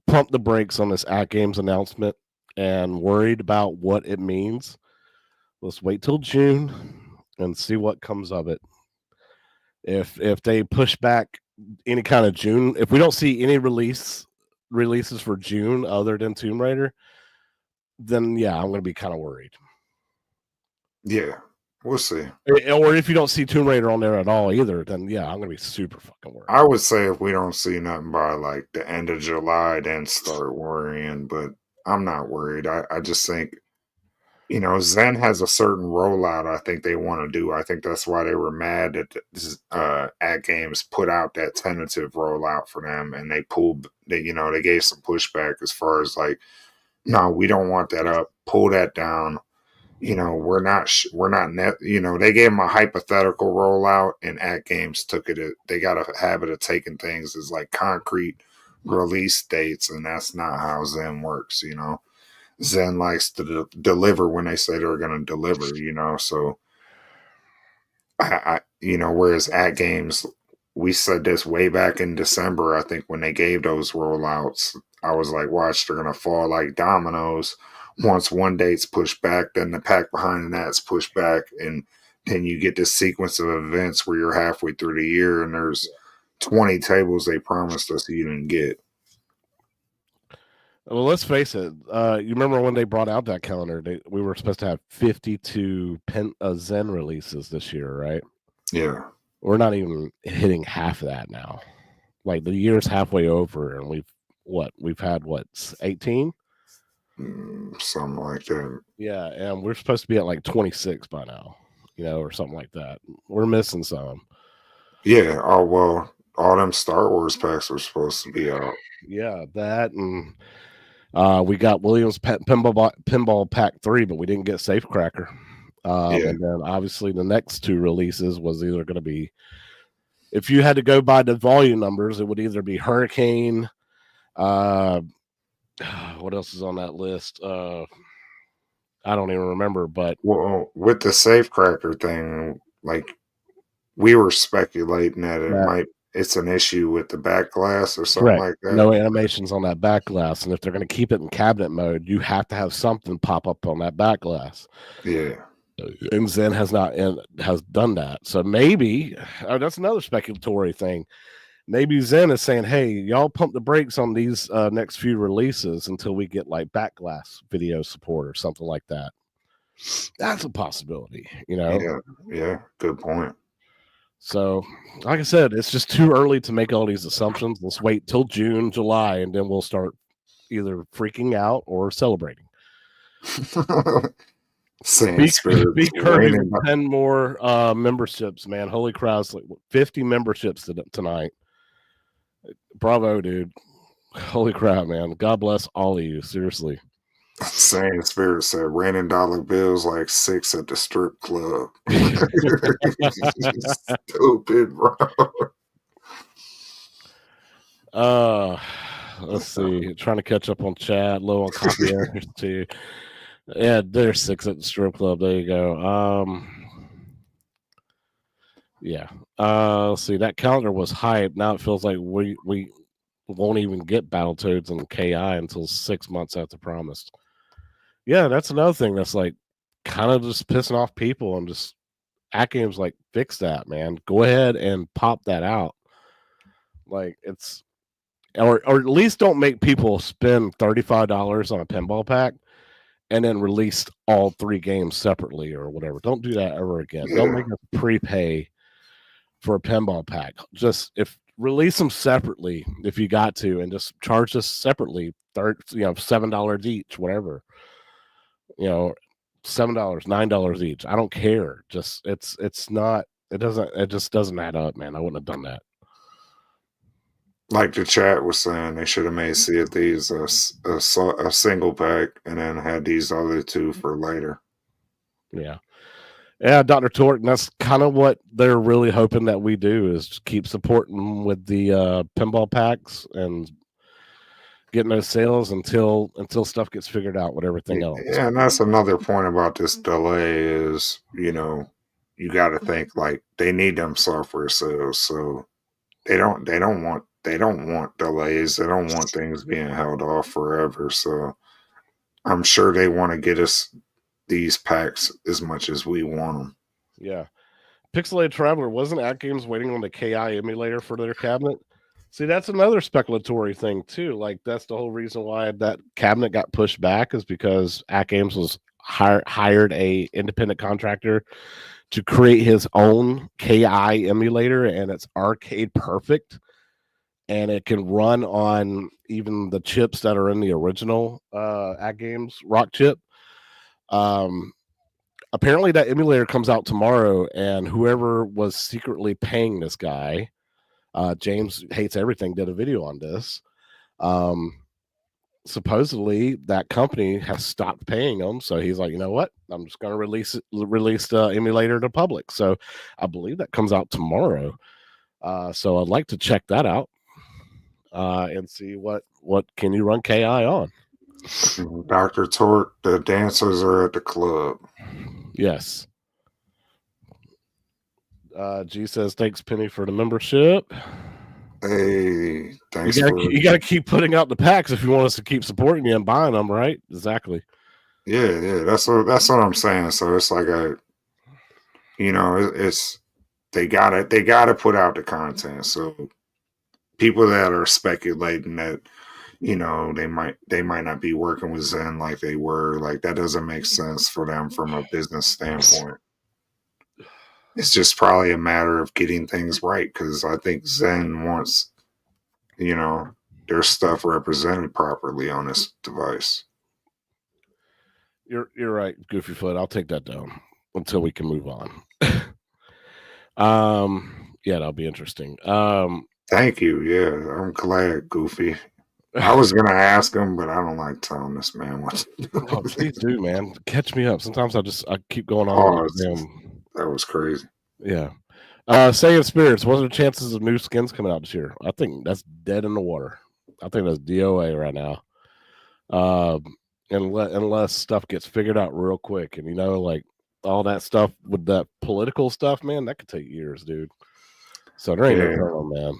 pump the brakes on this Atgames announcement and worried about what it means. Let's wait till June and see what comes of it. If they push back any kind of June, if we don't see any releases for June other than Tomb Raider, then yeah, I'm going to be kind of worried. Yeah, we'll see. Or if you don't see Tomb Raider on there at all either, then yeah, I'm going to be super fucking worried. I would say if we don't see nothing by like the end of July, then start worrying. But I'm not worried. I just think, Zen has a certain rollout I think they want to do. I think that's why they were mad that Atgames put out that tentative rollout for them, and they they gave some pushback as far as like, no, we don't want that up. Pull that down. We're not net. They gave them a hypothetical rollout, and Atgames took it. They got a habit of taking things as like concrete release dates, and that's not how Zen works. Zen likes to deliver when they say they're going to deliver, so whereas Atgames, we said this way back in December, I think when they gave those rollouts, I was like, watch, they're going to fall like dominoes. Once one date's pushed back, then the pack behind that's pushed back, and then you get this sequence of events where you're halfway through the year and there's 20 tables they promised us you didn't get. Well, let's face it. You remember when they brought out that calendar? We were supposed to have 52 Zen releases this year, right? Yeah. We're not even hitting half of that now. Like the year's halfway over, and we've had 18? Something like that. Yeah, and we're supposed to be at like 26 by now, or something like that. We're missing some. Yeah. Oh well, all them Star Wars packs were supposed to be out. Yeah, that and we got Williams Pinball Pack 3, but we didn't get Safecracker. And then obviously the next two releases was either going to be, if you had to go by the volume numbers, it would either be Hurricane. What else is on that list? I don't even remember, but with the Safecracker thing, like we were speculating that it's an issue with the back glass or something like that. No animations on that back glass, and if they're going to keep it in cabinet mode, you have to have something pop up on that back glass. Yeah. And Zen has done that. So maybe that's another speculatory thing. Maybe Zen is saying, hey, y'all pump the brakes on these next few releases until we get like back glass video support or something like that. That's a possibility, Yeah, good point. So, like I said, it's just too early to make all these assumptions. Let's wait till June, July, and then we'll start either freaking out or celebrating. Be Kirby with 10 more memberships, man. Holy crap, it's like 50 memberships tonight. Bravo, dude. Holy crap, man. God bless all of you, seriously. Same Spirit said raining dollar bills like 6 at the strip club. Stupid, bro. Let's see. Trying to catch up on chat, low on copy errors too. Yeah, there's 6 at the strip club. There you go. Yeah. Let's see. That calendar was hype. Now it feels like we won't even get Battletoads and KI until 6 months after promised. Yeah, that's another thing that's like kind of just pissing off people, and just Atgames like, fix that, man. Go ahead and pop that out. Like it's, or at least don't make people spend $35 on a pinball pack and then release all 3 games separately or whatever. Don't do that ever again. Yeah. Don't make us prepay for a pinball pack. Just release them separately if you got to, and just charge us separately, $7 each, whatever. $7, $9 each. I don't care. Just it just doesn't add up, man. I wouldn't have done that. Like the chat was saying, they should have made Sea of Thieves a single pack and then had these other two for later. Yeah. Yeah, Dr. Torque, that's kind of what they're really hoping that we do is keep supporting with the pinball packs and getting those sales until stuff gets figured out with everything else. Yeah, and that's another point about this delay is, you got to think like they need them software sales, so they don't want delays. They don't want things being held off forever. So I'm sure they want to get us these packs as much as we want them. Yeah. Pixelated Traveler, wasn't Atgames waiting on the KI emulator for their cabinet? See, that's another speculatory thing too. Like that's the whole reason why that cabinet got pushed back is because Atgames was hired a independent contractor to create his own KI emulator, and it's arcade perfect, and it can run on even the chips that are in the original Atgames Rock chip. Apparently that emulator comes out tomorrow, and whoever was secretly paying this guy, James Hates Everything, did a video on this. Supposedly that company has stopped paying him, so he's like, you know what, I'm just going to release the emulator to public. So I believe that comes out tomorrow. So I'd like to check that out and see what can you run KI on. Dr. Torque, the dancers are at the club. Yes. G says thanks Penny for the membership. Hey, thanks. You gotta keep putting out the packs if you want us to keep supporting you and buying them, right? Exactly. Yeah, that's what I'm saying. So it's like it's they gotta put out the content. So people that are speculating that they might not be working with Zen like they were, like that doesn't make sense for them from a business standpoint. It's just probably a matter of getting things right, because I think Zen wants their stuff represented properly on this device. You're right, Goofy Foot. I'll take that down until we can move on. Yeah, that'll be interesting. Thank you. Yeah, I'm glad, Goofy. I was gonna ask him, but I don't like telling this man what to do. Oh, please do, man. Catch me up. Sometimes I keep going on. That was crazy. Yeah. Saying Spirits, what are the chances of new skins coming out this year? I think that's dead in the water. I think that's DOA right now. Unless stuff gets figured out real quick, and like all that stuff with that political stuff, man, that could take years, dude. So there ain't no telling, man.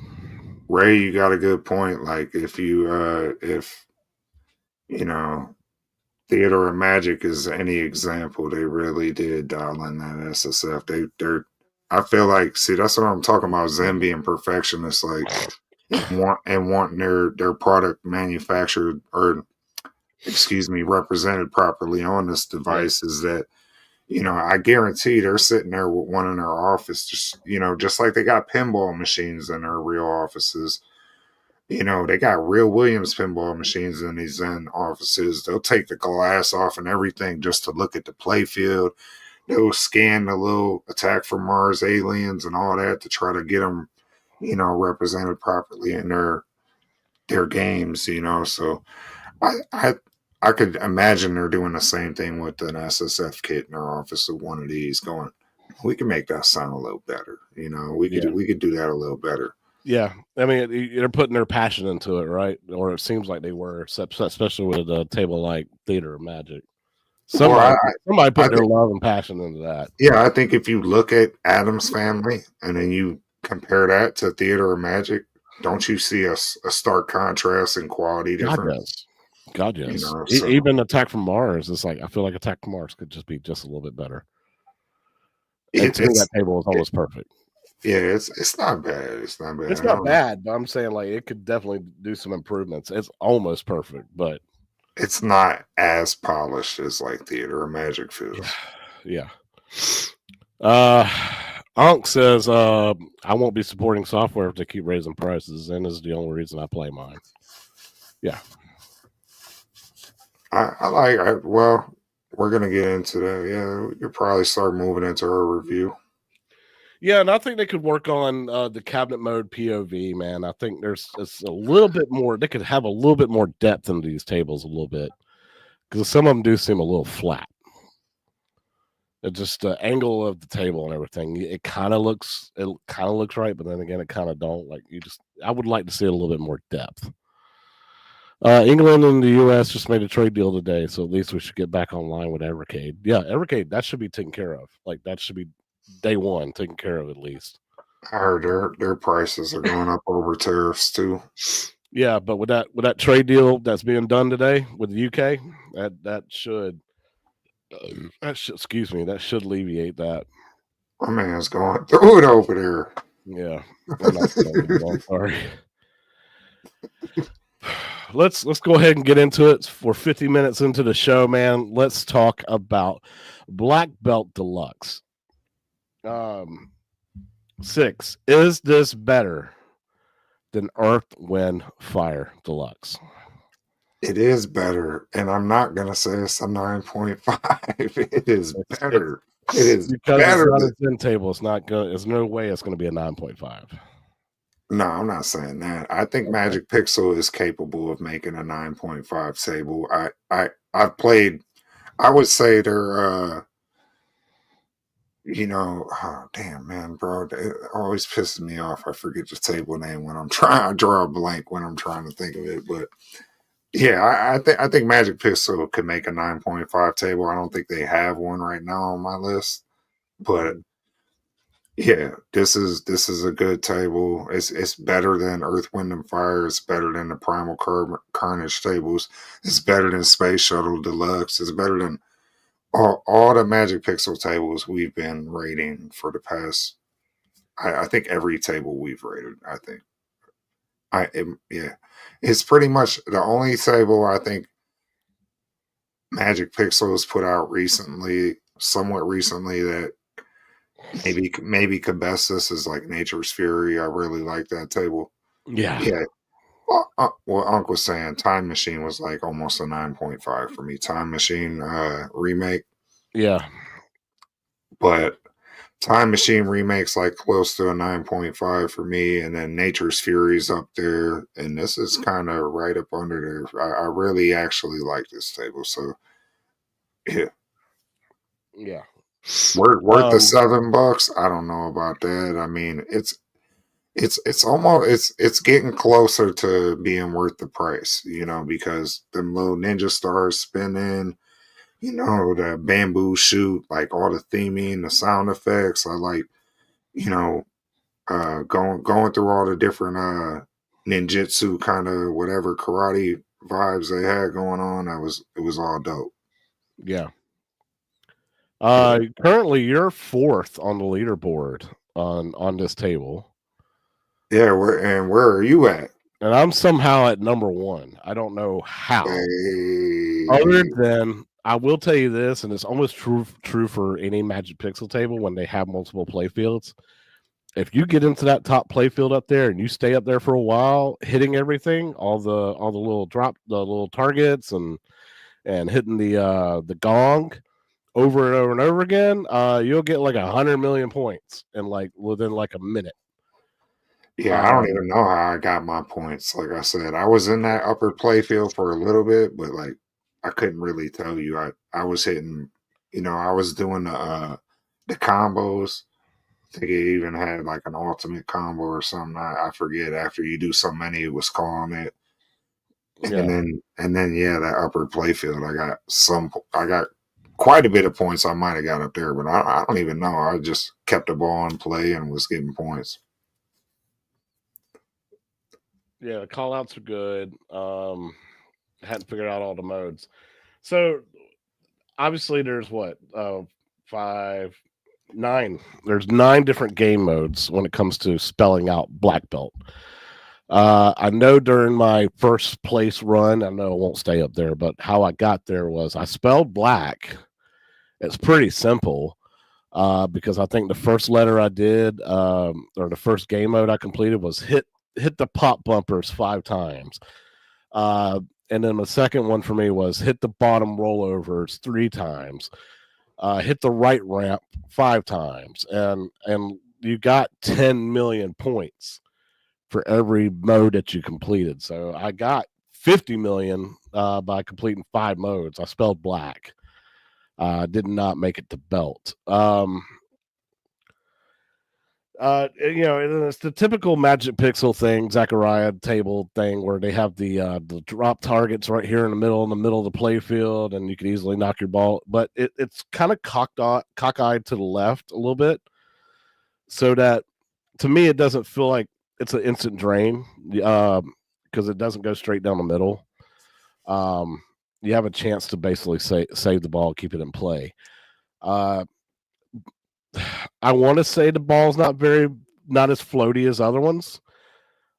Ray, you got a good point. Like if Theater of Magic is any example, they really did dial in that SSF. I feel like, see, that's what I'm talking about. Zen being perfectionists, like wanting their product manufactured, or represented properly on this device. Is that I guarantee they're sitting there with one in their office, just like they got pinball machines in their real offices. They got real Williams pinball machines in these Zen offices. They'll take the glass off and everything just to look at the play field. They'll scan the little Attack from Mars aliens and all that to try to get them, represented properly in their games. So I could imagine they're doing the same thing with an SSF kit in their office of one of these, going, we can make that sound a little better. We could do that a little better. Yeah, I mean, they're putting their passion into it, right? Or it seems like they were, especially with a table like Theater of Magic. Somebody put their love and passion into that. Yeah, I think if you look at Addams Family and then you compare that to Theater of Magic, don't you see a stark contrast in quality difference? God, yes. Even Attack from Mars, it's like I feel like Attack from Mars could just be just a little bit better. That table is almost perfect. Yeah, it's not bad. It's not bad. It's not bad, but I'm saying like it could definitely do some improvements. It's almost perfect, but it's not as polished as like Theater of Magic feels. Yeah. Unc says I won't be supporting software if they keep raising prices, and is the only reason I play mine. Yeah. Well, we're gonna get into that. Yeah, you'll probably start moving into our review. Yeah, and I think they could work on the cabinet mode POV, man. I think it's a little bit more. They could have a little bit more depth into these tables a little bit, because some of them do seem a little flat. It just the angle of the table and everything. It kind of looks right, but then again, it kind of don't. Like I would like to see a little bit more depth. England and the U.S. just made a trade deal today, so at least we should get back online with Evercade. Yeah, Evercade, that should be taken care of. Like that should be day one taken care of at least. I heard their prices are going up over tariffs too. Yeah, but with that trade deal that's being done today with the UK, that should excuse me, that should alleviate that. My man's going through it over there. Yeah, I'm not sorry. Let's go ahead and get into it. For 50 minutes into the show, man. Let's talk about Black Belt Deluxe. 6. Is this better than Earth, Wind, Fire Deluxe? It is better, and I'm not gonna say it's a 9.5. It is better. It is because better. It's not a 10 table. It's not good. There's no way it's going to be a 9.5. No, I'm not saying that. I think Magic Pixel is capable of making a 9.5 table. I've played. I would say they're. Oh, damn, man, bro, it always pisses me off. I forget the table name when I'm trying. I draw a blank when I'm trying to think of it, but. Yeah, I think Magic Pixel could make a 9.5 table. I don't think they have one right now on my list, but yeah, this is a good table. It's better than Earth, Wind, and Fire. It's better than the Primal Carnage tables. It's better than Space Shuttle Deluxe. It's better than all the Magic Pixel tables we've been rating for the past. I think every table we've rated. I think. Yeah, it's pretty much the only table I think Magic Pixel has put out somewhat recently, that maybe could best this is like Nature's Fury. I really like that table. Yeah. Well, Unc was saying Time Machine was like almost a 9.5 for me. Time Machine remake. Yeah. But Time Machine remake's like close to a 9.5 for me, and then Nature's Fury's up there, and this is kind of right up under there. I really actually like this table, so yeah. Worth the $7. I don't know about that. I mean, it's almost it's getting closer to being worth the price, because the little ninja stars spinning. The bamboo shoot, like all the theming, the sound effects. I like, going through all the different ninjutsu kind of whatever karate vibes they had going on. It was all dope. Yeah. Currently you're 4th on the leaderboard on this table. Yeah, where are you at? And I'm somehow at number 1. I don't know how. Other than I will tell you this, and it's almost true for any Magic Pixel table when they have multiple play fields. If you get into that top play field up there and you stay up there for a while, hitting everything, all the little targets and hitting the gong over and over and over again, you'll get like 100 million points in like within like a minute. Yeah, I don't even know how I got my points. Like I said, I was in that upper play field for a little bit, but like I couldn't really tell you. I was hitting, I was doing the combos. I think it even had like an ultimate combo or something. I forget. After you do so many, it was calling it. And then yeah, that upper play field, I got quite a bit of points. I might have got up there, but I don't even know. I just kept the ball in play and was getting points. Yeah, the call outs are good. Hadn't figured out all the modes. So obviously there's 9. There's 9 different game modes when it comes to spelling out black belt. I know during my first place run, I know I won't stay up there, but how I got there was I spelled black. It's pretty simple. Because I think the first letter I did, or the first game mode I completed was hit the pop bumpers 5 times. And then the second one for me was hit the bottom rollovers 3 times. Hit the right ramp 5 times. And you got 10 million points for every mode that you completed. So I got 50 million by completing 5 modes. I spelled black. Did not make it to belt. It's the typical Magic Pixel thing, zaccaria table thing, where they have the drop targets right here in the middle of the play field, and you can easily knock your ball. But it's kind of cockeyed to the left a little bit, so that to me it doesn't feel like it's an instant drain, because it doesn't go straight down the middle. You have a chance to basically save the ball, keep it in play. I want to say the ball's not as floaty as other ones,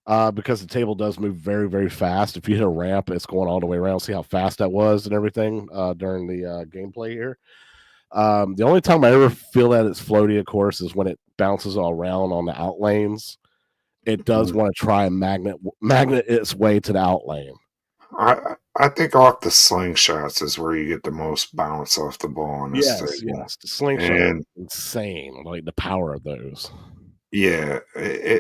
because the table does move very, very fast. If you hit a ramp, it's going all the way around. See how fast that was and everything during the gameplay here. The only time I ever feel that it's floaty, of course, is when it bounces all around on the out lanes. It does want to try and magnet its way to the out lane. I think off the slingshots is where you get the most bounce off the ball in this table. Yes, the slingshot is insane. Like the power of those. Yeah,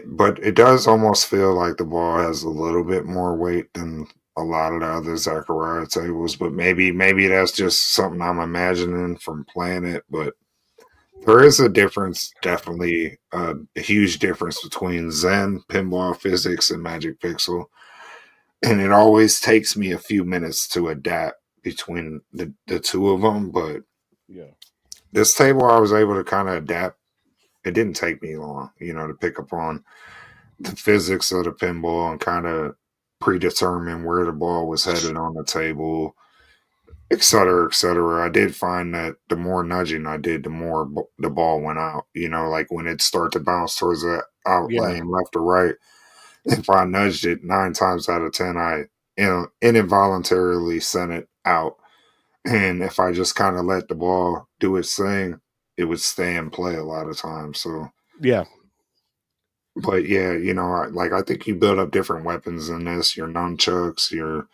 but it does almost feel like the ball has a little bit more weight than a lot of the other zaccaria tables. But maybe that's just something I'm imagining from playing it. But there is a difference, definitely a huge difference between Zen pinball physics and Magic Pixel. And it always takes me a few minutes to adapt between the two of them. But yeah, this table I was able to kind of adapt. It didn't take me long, to pick up on the physics of the pinball and kind of predetermine where the ball was headed on the table, et cetera, et cetera. I did find that the more nudging I did, the more the ball went out. Like when it started to bounce towards the out lane, left or right, if I nudged it 9 times out of 10, I involuntarily sent it out. And if I just kind of let the ball do its thing, it would stay in play a lot of times. So yeah. But yeah, I think you build up different weapons in this, your nunchucks, your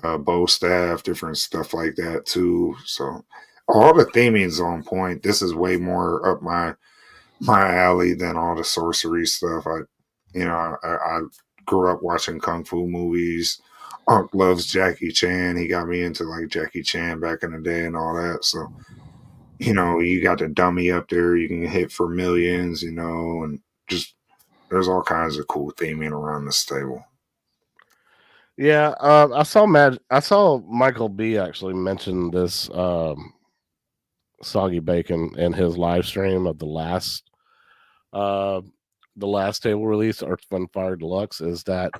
bow staff, different stuff like that too. So all the theming's on point. This is way more up my alley than all the sorcery stuff. I grew up watching kung fu movies. Unc loves Jackie Chan. He got me into like Jackie Chan back in the day and all that. So you got the dummy up there. You can hit for millions. And just there's all kinds of cool theming around this table. Yeah, I saw Michael B actually mention this soggy bacon in his live stream of the last table release, Earth Fun Fire Deluxe, is that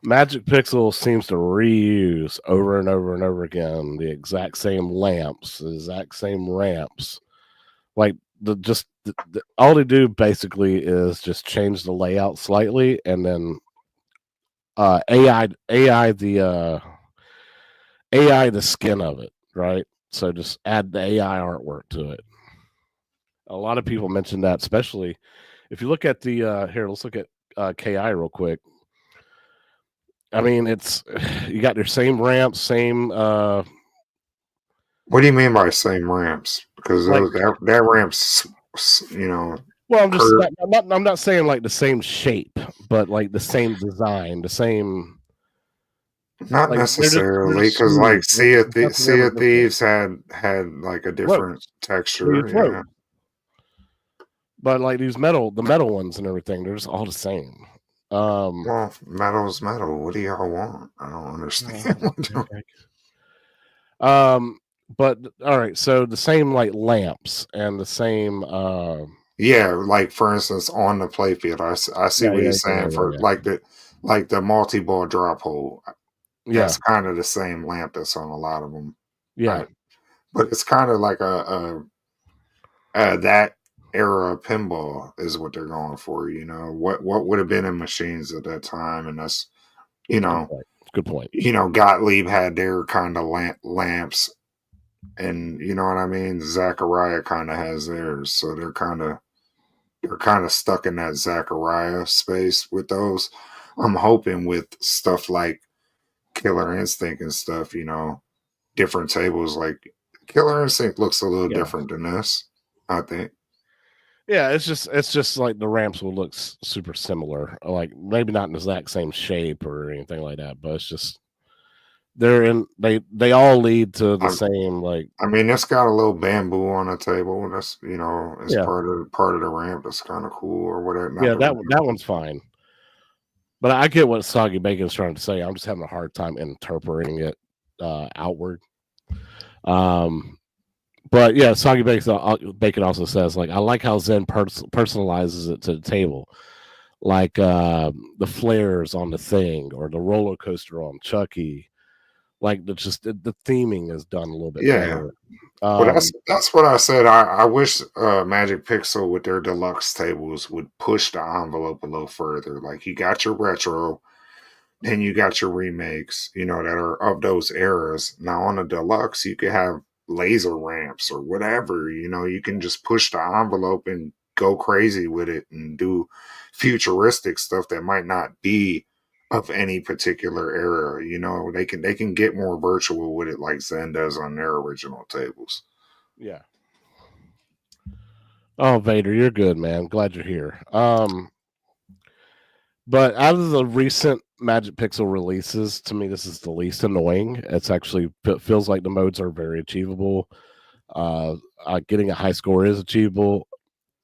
Magic Pixel seems to reuse over and over and over again the exact same lamps, the exact same ramps. Like all they do basically is just change the layout slightly, and then AI the skin of it, right? So just add the AI artwork to it. A lot of people mention that, especially if you look at the here. Let's look at KI real quick. I mean, it's you got your same ramps, same. What do you mean by same ramps? Because like, that ramps, Well, I'm not saying like the same shape, but like the same design, the same. Not like, necessarily, because like Sea of Thieves had like a different texture. Yeah. But like the metal ones and everything, they're just all the same. Well, metal's metal. What do y'all want? I don't understand. But all right, so the same like lamps and the same. Yeah, like for instance, on the playfield, I see what he's saying for like the multi-ball drop hole. That's kind of the same lamp that's on a lot of them. Yeah, but it's kind of like that era of pinball is what they're going for. What would have been in machines at that time, and that's good point. Gottlieb had their kind of lamps, and you know what I mean. Zaccaria kind of has theirs, so they're kind of stuck in that Zaccaria space with those. I'm hoping with stuff like Killer Instinct and stuff, different tables like Killer Instinct looks a little different than this, I think. Yeah, it's just like the ramps will look super similar, like maybe not in the exact same shape or anything like that, but it's just they all lead to the I, same like I mean, it's got a little bamboo on the table. That's it's yeah part of the ramp. That's kind of cool or whatever. Not yeah the ramp. that one's fine. But I get what Soggy Bacon's trying to say. I'm just having a hard time interpreting it outward. Um, but yeah, Soggy Bacon also says like I like how Zen personalizes it to the table, like the flares on the thing or the roller coaster on Chucky. Like the theming is done a little bit Yeah. better. Well, Um, that's what I said. I wish Magic Pixel with their deluxe tables would push the envelope a little further. Like you got your retro, then you got your remakes, that are of those eras. Now on the deluxe, you could have laser ramps or whatever. You can just push the envelope and go crazy with it and do futuristic stuff that might not be of any particular era. They can get more virtual with it like Zen does on their original tables. yeah. Oh, Vader, you're good, man. Glad you're here. But out of the recent Magic Pixel releases, to me, this is the least annoying. It's actually feels like the modes are very achievable. Uh, Getting a high score is achievable.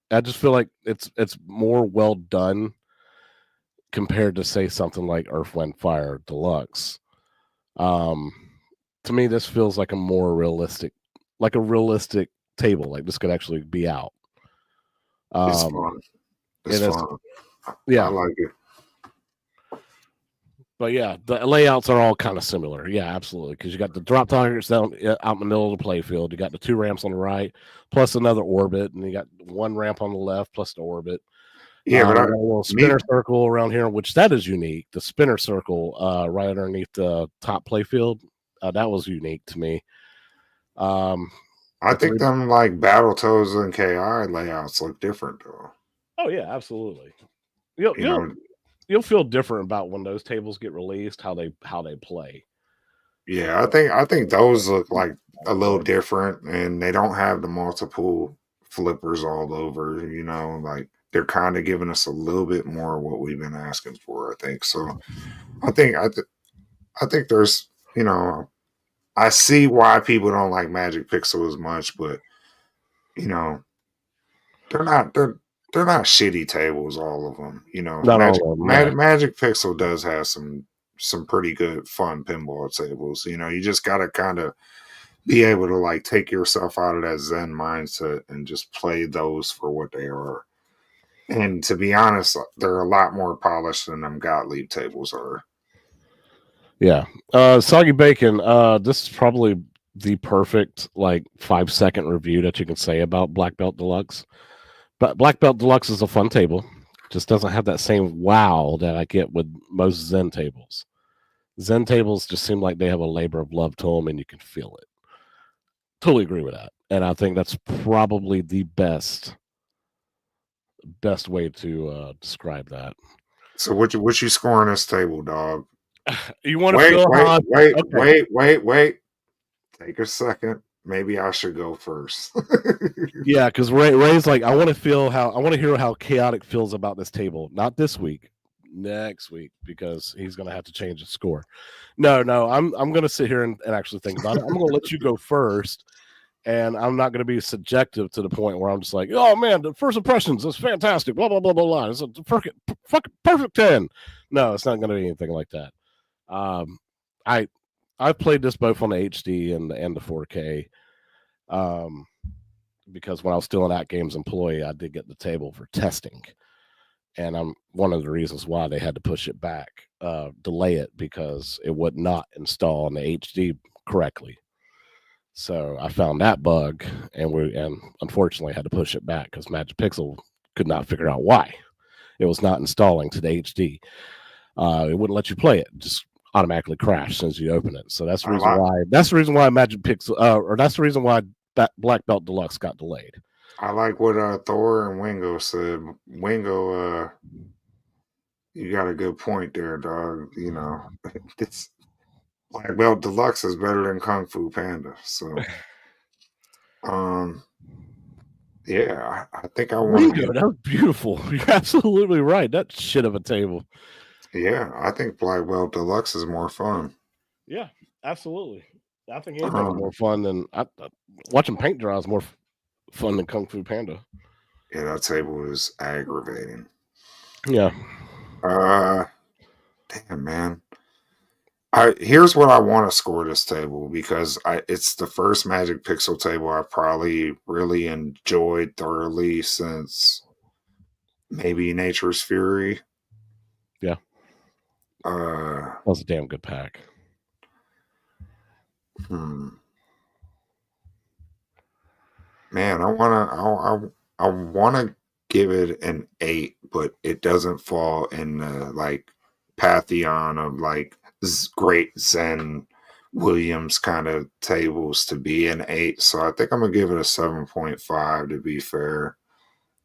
I just feel like it's more well done compared to say something like Earth, Wind, Fire Deluxe. Um, to me, this feels like a more realistic, like a realistic table. Like this could actually be out. It's Um, fun. It's and it's fun. I yeah, like it. but yeah, the layouts are all kind of similar. Yeah, absolutely. Because you got the drop targets down out in the middle of the playfield. You got the two ramps on the right, plus another orbit, and you got one ramp on the left plus the orbit. Yeah, but You got a little me spinner circle around here, which that is unique. The spinner circle right underneath the top playfield, that was unique to me. I The think three, them like Battletoads and KI layouts look different though. oh yeah, absolutely. You'll You you'll know, you'll feel different about when those tables get released, how they play. yeah, I think those look like a little different and they don't have the multiple flippers all over, like they're kind of giving us a little bit more of what we've been asking for, I think. So I think I think there's, I see why people don't like Magic Pixel as much, but you know, they're not shitty tables, all of them. Not all of them, yeah. Magic Pixel does have some pretty good fun pinball tables. You just gotta kind of be able to like take yourself out of that Zen mindset and just play those for what they are. And to be honest, they're a lot more polished than them Gottlieb tables are. Yeah. Soggy Bacon, this is probably the perfect like 5-second review that you can say about Black Belt Deluxe. But Black Belt Deluxe is a fun table. Just doesn't have that same wow that I get with most Zen tables. Zen tables just seem like they have a labor of love to them and you can feel it. Totally agree with that. And I think that's probably the best way to describe that. So what you scoring this table, dog? You want to Wait, feel wait, how wait, okay. wait, wait, wait. Take a second. Maybe I should go first. Yeah, because Ray's like, I want to hear how chaotic feels about this table. Not this week, next week, because he's gonna have to change his score. No, I'm gonna sit here and actually think about it. I'm gonna let you go first, and I'm not gonna be subjective to the point where I'm just like, oh man, the first impressions is fantastic. Blah blah blah blah blah. It's a perfect 10. No, it's not gonna be anything like that. Um, I I've played this both on the HD and the 4K. Um, because when I was still an Atgames employee, I did get the table for testing, and I'm one of the reasons why they had to push it back, delay it because it would not install on the HD correctly. So I found that bug, and unfortunately had to push it back because Magic Pixel could not figure out why it was not installing to the HD. It wouldn't let you play it; just automatically crash as soon as you open it. So that's the I reason like why. That's the reason why Magic Pixel, or that's the reason why Black Belt Deluxe got delayed. I like what Thor and Wingo said. Wingo, you got a good point there, dog. It's Black Belt Deluxe is better than Kung Fu Panda. So, um, Yeah, I think I want to Ringo, get. that was beautiful. You're absolutely right. That shit of a table. Yeah, I think Black Belt Deluxe is more fun. Yeah, absolutely. I think anything's more Um, fun than watching paint dry is more fun than Kung Fu Panda. yeah, that table is aggravating. Yeah. Uh, damn man. Here's what I want to score this table because it's the first Magic Pixel table I probably really enjoyed thoroughly since maybe Nature's Fury. Yeah. Uh, That was a damn good pack. hmm. Man, I wanna give it an 8, but it doesn't fall in the, like, pantheon of, like, great Zen Williams kinda tables to be an 8, so I think I'm gonna give it a 7.5 to be fair.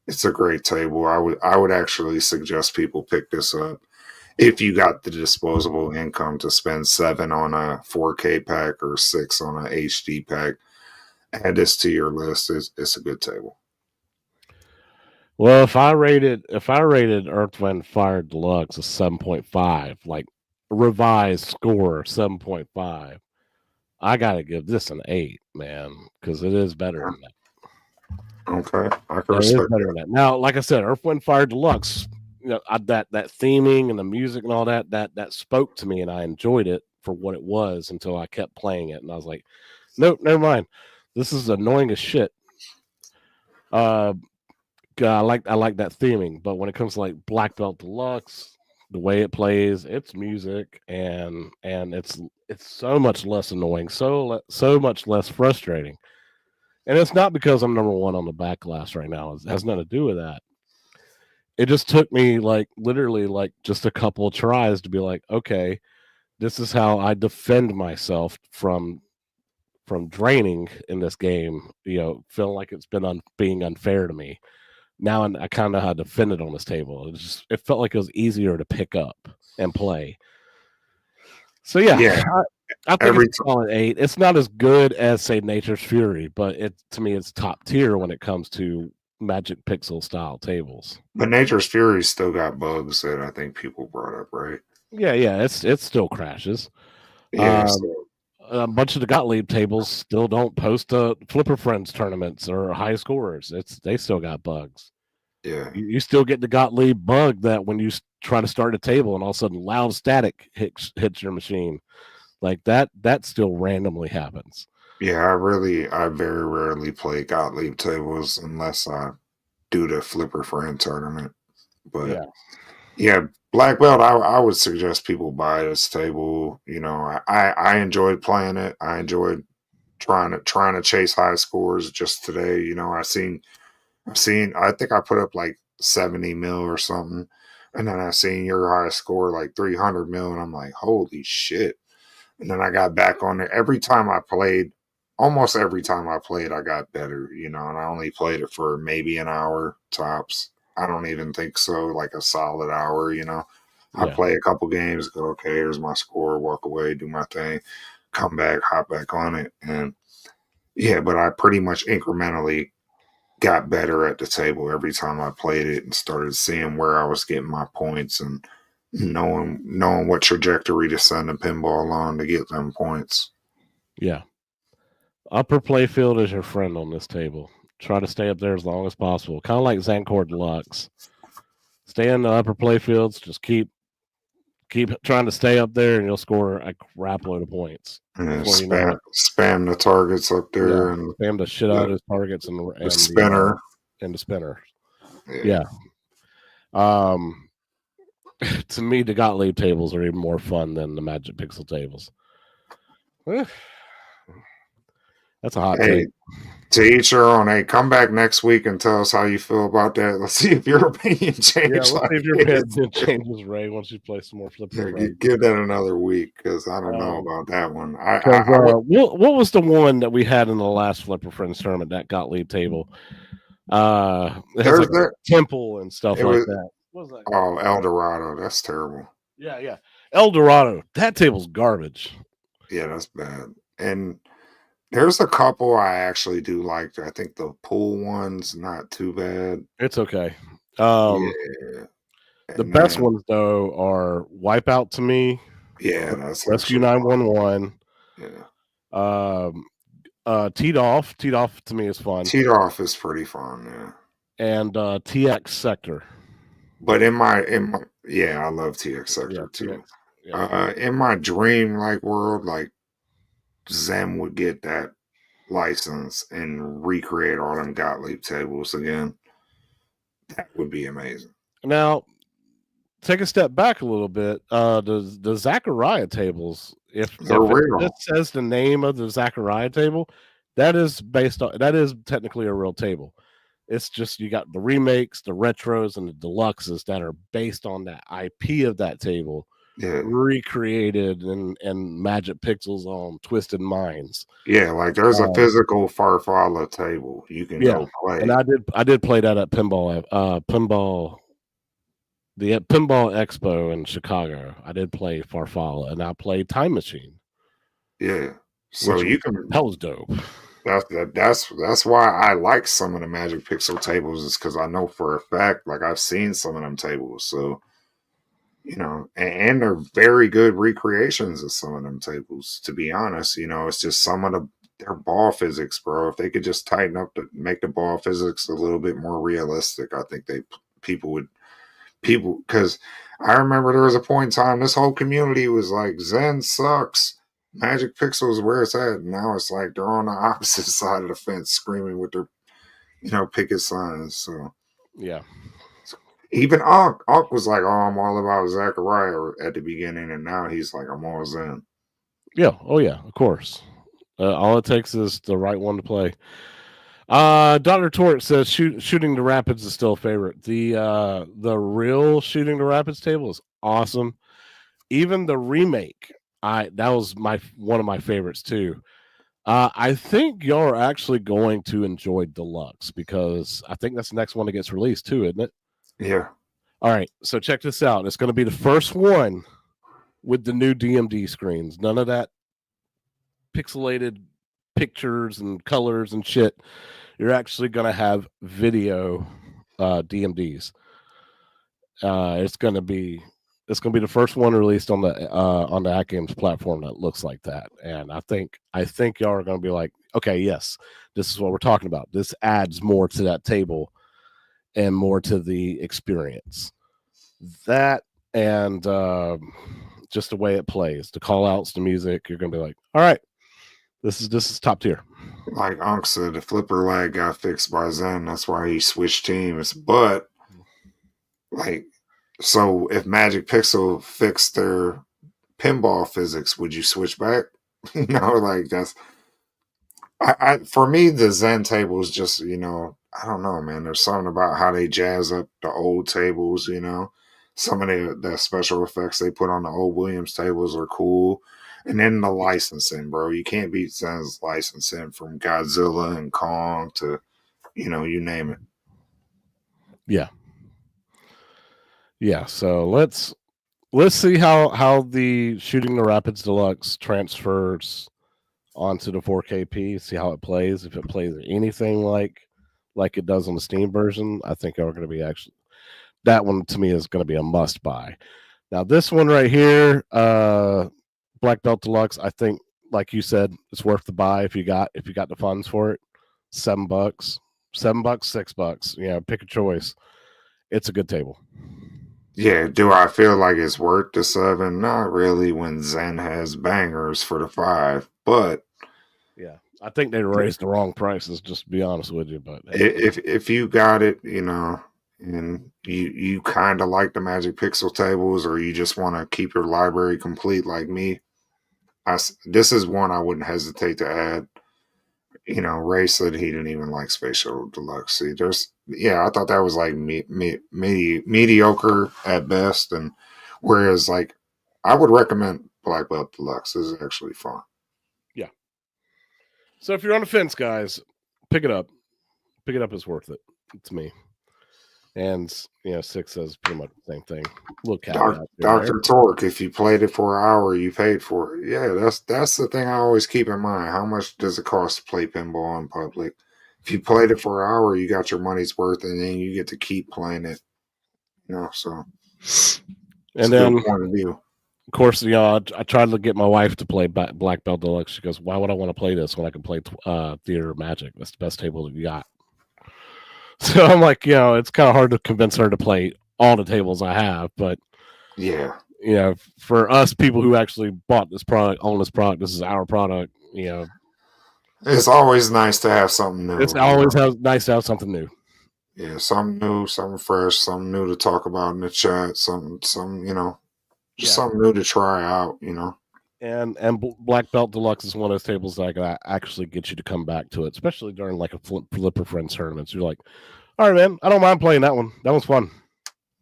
It's a great table. I would actually suggest people pick this up if you got the disposable income to spend 7 on a 4K pack or 6 on a HD pack. Add this to your list. It's a good table. Well, if I rated Earth, Wind, Fire Deluxe a 7.5, like revised score 7.5, I gotta give this an 8, man, because it is better Yeah. than that. Okay, I can It is respect better that. than that. Now, like I said, Earth, Wind, Fire Deluxe, that theming and the music and all that spoke to me, and I enjoyed it for what it was until I kept playing it, and I was like, nope, never mind. This is annoying as shit. Uh, I like that theming, but when it comes to like Black Belt Deluxe, the way it plays, its music, and it's so much less annoying, so much less frustrating. And it's not because I'm number one on the backlash right now. It has nothing to do with that. It just took me like literally like just a couple of tries to be like, okay, this is how I defend myself from draining in this game. Feeling like it's been being unfair to me. Now I kind of know how to defend it on this table. It felt like it was easier to pick up and play. So yeah, Yeah, I think it's every a solid 8. It's not as good as say Nature's Fury, but to me it's top tier when it comes to Magic Pixel style tables. but Nature's Fury still got bugs that I think people brought up, right? Yeah, it still crashes. Yeah, Um, so a bunch of the Gottlieb tables still don't post Flipper Friends tournaments or high scores. They still got bugs. yeah, You still get the Gottlieb bug that when you try to start a table and all of a sudden loud static hits your machine like that still randomly happens. yeah. I very rarely play Gottlieb tables unless I do the Flipper Friend tournament. But Yeah, yeah, Black Belt. I would suggest people buy this table. I enjoyed playing it. I enjoyed trying to chase high scores. Just today, I've seen, I think I put up like 70 mil or something. And then I seen your high score like 300 mil. And I'm like, holy shit. And then I got back on it. Almost every time I played, I got better, and I only played it for maybe an hour tops. I don't even think so, like a solid hour. I yeah, play a couple games, go, okay, here's my score, walk away, do my thing, come back, hop back on it. And yeah, but I pretty much incrementally got better at the table every time I played it and started seeing where I was getting my points and knowing what trajectory to send the pinball on to get them points. yeah. Upper playfield is your friend on this table. Try to stay up there as long as possible. Kind of like Zancor Deluxe. Stay in the upper playfields. Just keep trying to stay up there, and you'll score a crap load of points And before you know it. spam the targets up Yeah, there and spam the shit out of the, his targets the spinner. and the spinner. Yeah. Yeah. Um, to me, the Gottlieb tables are even more fun than the Magic Pixel tables. That's a hot Hey, take. to each their own. Hey, come back next week and tell us how you feel about that. Let's see if your opinion Yeah, changed let's like see if your this. opinion changes, Ray, once you play some more Flipper Yeah, Friends. give that another week because I don't know Um, about that one. because I would. what was the one that we had in the last Flipper Friends tournament? That Gottlieb table. It has There's like a there. temple and stuff It like was. that. What was that called? Oh, El Dorado. That's terrible. Yeah, El Dorado. That table's garbage. Yeah, that's bad. And There's a couple I actually do like. I think the pool one's not too bad. It's okay. Yeah, The and best then ones though are Wipeout to me, yeah, that's Rescue actually fun. 911, Yeah, um, Teed Off. Teed Off to me is fun, Teed Off is pretty fun. Yeah, and TX Sector. but in my yeah, I love TX Yeah, Sector too. TX. Yeah. In my dream like world, like Zen would get that license and recreate all them Gottlieb tables again. That would be amazing. Now, take a step back a little bit. The Zaccaria tables, They're if it real. just says the name of the Zaccaria table, that is technically a real table. It's just you got the remakes, the retros, and the deluxes that are based on that IP of that table, Yeah. recreated and Magic Pixels on Twisted Minds. Yeah, like there's a Um, physical Farfalla table you can yeah, go and play. I did play that at pinball the Pinball Expo in Chicago. I did play Farfalla, and I played Time Machine, Yeah. So which you was can that was dope. that's why I like some of the Magic Pixel tables is because I know for a fact, like I've seen some of them tables. So, and they're very good recreations of some of them tables, to be honest. It's just some of their ball physics, bro. If they could just tighten up to make the ball physics a little bit more realistic, I think people would people because I remember there was a point in time this whole community was like Zen sucks. Magic Pixel is where it's at. Now it's like they're on the opposite side of the fence screaming with their picket signs. So Yeah, even Unk was like, "Oh, I'm all about Zachariah" at the beginning, and now he's like, "I'm all Zen." yeah, oh yeah, of course. All it takes is the right one to play. Dr. Tort says shooting the rapids is still a favorite. The real shooting the rapids table is awesome. Even the remake, I that was my one of my favorites too. I think y'all are actually going to enjoy Deluxe because I think that's the next one that gets released too, isn't it? Yeah, All right, so check this out. It's going to be the first one with the new DMD screens. None of that pixelated pictures and colors and shit. You're actually going to have video DMDs. It's going to be the first one released on the Atgames platform that looks like that. And I think y'all are going to be like, okay, yes, this is what we're talking about. This adds more to that table and more to the experience. That and just the way it plays, the call outs, the music, you're gonna be like, all right, this is top tier. like Unk said, the flipper lag got fixed by Zen. That's why he switched teams. But like, so if Magic Pixel fixed their pinball physics, would you switch back? Like that's for me the Zen table is just I don't know, man. There's something about how they jazz up the old tables. Some of the special effects they put on the old Williams tables are cool. And then the licensing, bro. You can't beat Zen's licensing from Godzilla and Kong to you name it. Yeah, yeah. So let's see how the Shooting the Rapids Deluxe transfers onto the 4KP. See how it plays. If it plays anything like it does on the Steam version, I think are going to be actually that one to me is going to be a must buy. Now this one right here, Black Belt Deluxe, I think, like you said, it's worth the buy if you got the funds for it. $7, $7, $6. Pick a choice. It's a good table. Yeah, do I feel like it's worth the 7? Not really when Zen has bangers for the 5. But Yeah, I think they raised the wrong prices. Just to be honest with you, but hey, if you got it, and you kind of like the Magic Pixel tables, or you just want to keep your library complete like me, this is one I wouldn't hesitate to add. Ray said he didn't even like Space Shuttle Deluxe. See, I thought that was like mediocre at best, and whereas like I would recommend Black Belt Deluxe. This is actually fun. yeah. So if you're on the fence, guys, pick it up. Pick it up. It's worth it. It's me. And 6 says pretty much the same thing. Little caveat Dr. Torque, if you played it for an hour, you paid for it. Yeah, that's the thing I always keep in mind. How much does it cost to play pinball in public? If you played it for an hour, you got your money's worth, and then you get to keep playing it. So. And then, point of view. Of course, I tried to get my wife to play Black Belt Deluxe. She goes, "Why would I want to play this when I can play Theater Magic? That's the best table that you got." So I'm like, it's kind of hard to convince her to play all the tables I have, but yeah, for us people who actually bought this product, own this product, this is our product. It's always nice to have something new. It's always nice to have something new. Yeah, something new, something fresh, something new to talk about in the chat, something something new to try out, And Black Belt Deluxe is one of those tables that I actually get you to come back to it, especially during like a Flipper Friends tournaments. You're like, all right, man, I don't mind playing that one. That one's fun.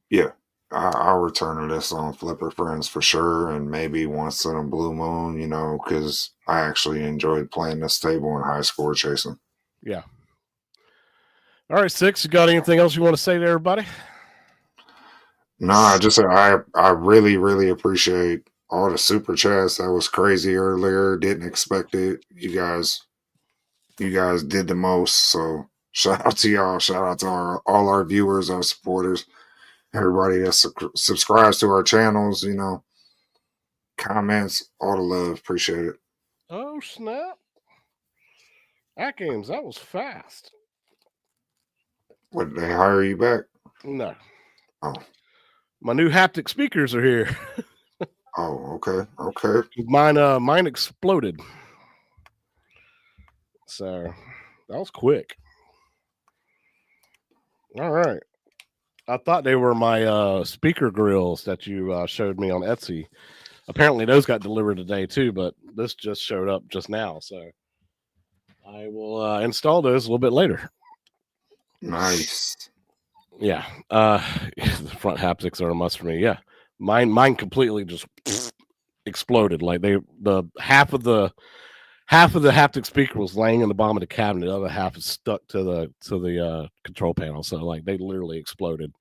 Yeah, I'll return to this on Flipper Friends for sure, and maybe once in a blue moon, because I actually enjoyed playing this table in high score chasing. Yeah. All right, Six, you got anything else you want to say to everybody? No, I really, really appreciate all the super chats. That was crazy earlier. Didn't expect it. You guys did the most. So shout out to y'all. Shout out to all our viewers, our supporters, everybody that subscribes to our channels. Comments, all the love. Appreciate it. Oh snap! Atgames, that was fast. What, did they hire you back? No. Oh. My new haptic speakers are here. Oh, okay. Mine exploded. So that was quick. All right. I thought they were my speaker grills that you showed me on Etsy. Apparently those got delivered today too, but this just showed up just now. So I will install those a little bit later. Nice. Yeah. The front haptics are a must for me. Yeah. Mine completely just exploded. Like the half of the haptic speaker was laying in the bottom of the cabinet. The other half is stuck to the control panel. So like they literally exploded.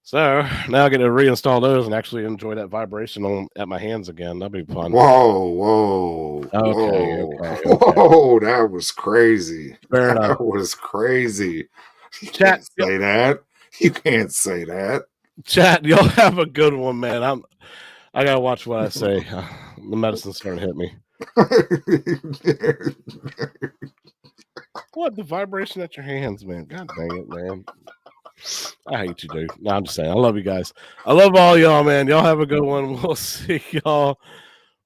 So now I get to reinstall those and actually enjoy that vibration at my hands again. That'd be fun. Whoa. Okay. Whoa, that was crazy. Fair enough. That was crazy. You can't say that. You can't say that. Chat, y'all have a good one, man. I gotta watch what I say. The medicine's starting to hit me. What, the vibration at your hands, man? God dang it, man. I hate you, dude. No, I'm just saying. I love you guys. I love all y'all, man. Y'all have a good one. We'll see y'all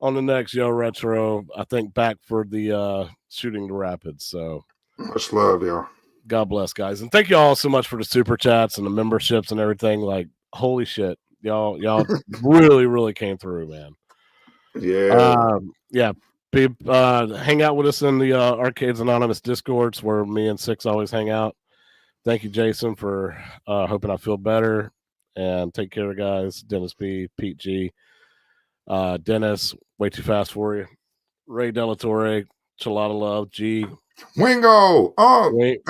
on the next Yo Retro. I think back for the Shooting the Rapids. So much love, y'all. God bless, guys. And thank you all so much for the super chats and the memberships and everything. Like, holy shit. Y'all really, really came through, man. Yeah. Yeah. Hang out with us in the Arcades Anonymous Discords where me and Six always hang out. Thank you, Jason, for hoping I feel better. And take care, guys. Dennis B, Pete G, Dennis, way too fast for you. Ray Delatore, Chalada Love, G. Wingo!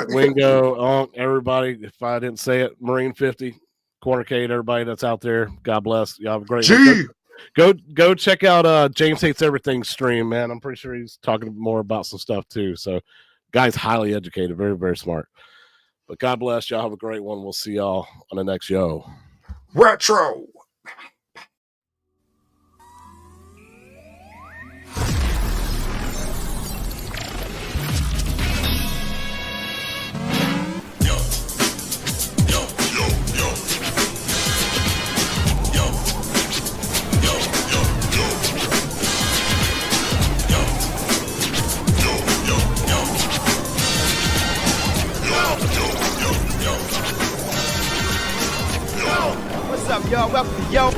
Wingo, everybody. If I didn't say it, Marine 50, Corner Cade, everybody that's out there. God bless. Y'all have a great G. Go check out James Hates Everything stream, man. I'm pretty sure he's talking more about some stuff too. So, guy's highly educated, very, very smart. But God bless. Y'all have a great one. We'll see y'all on the next Yo Retro. What's up, y'all? Welcome to Yo.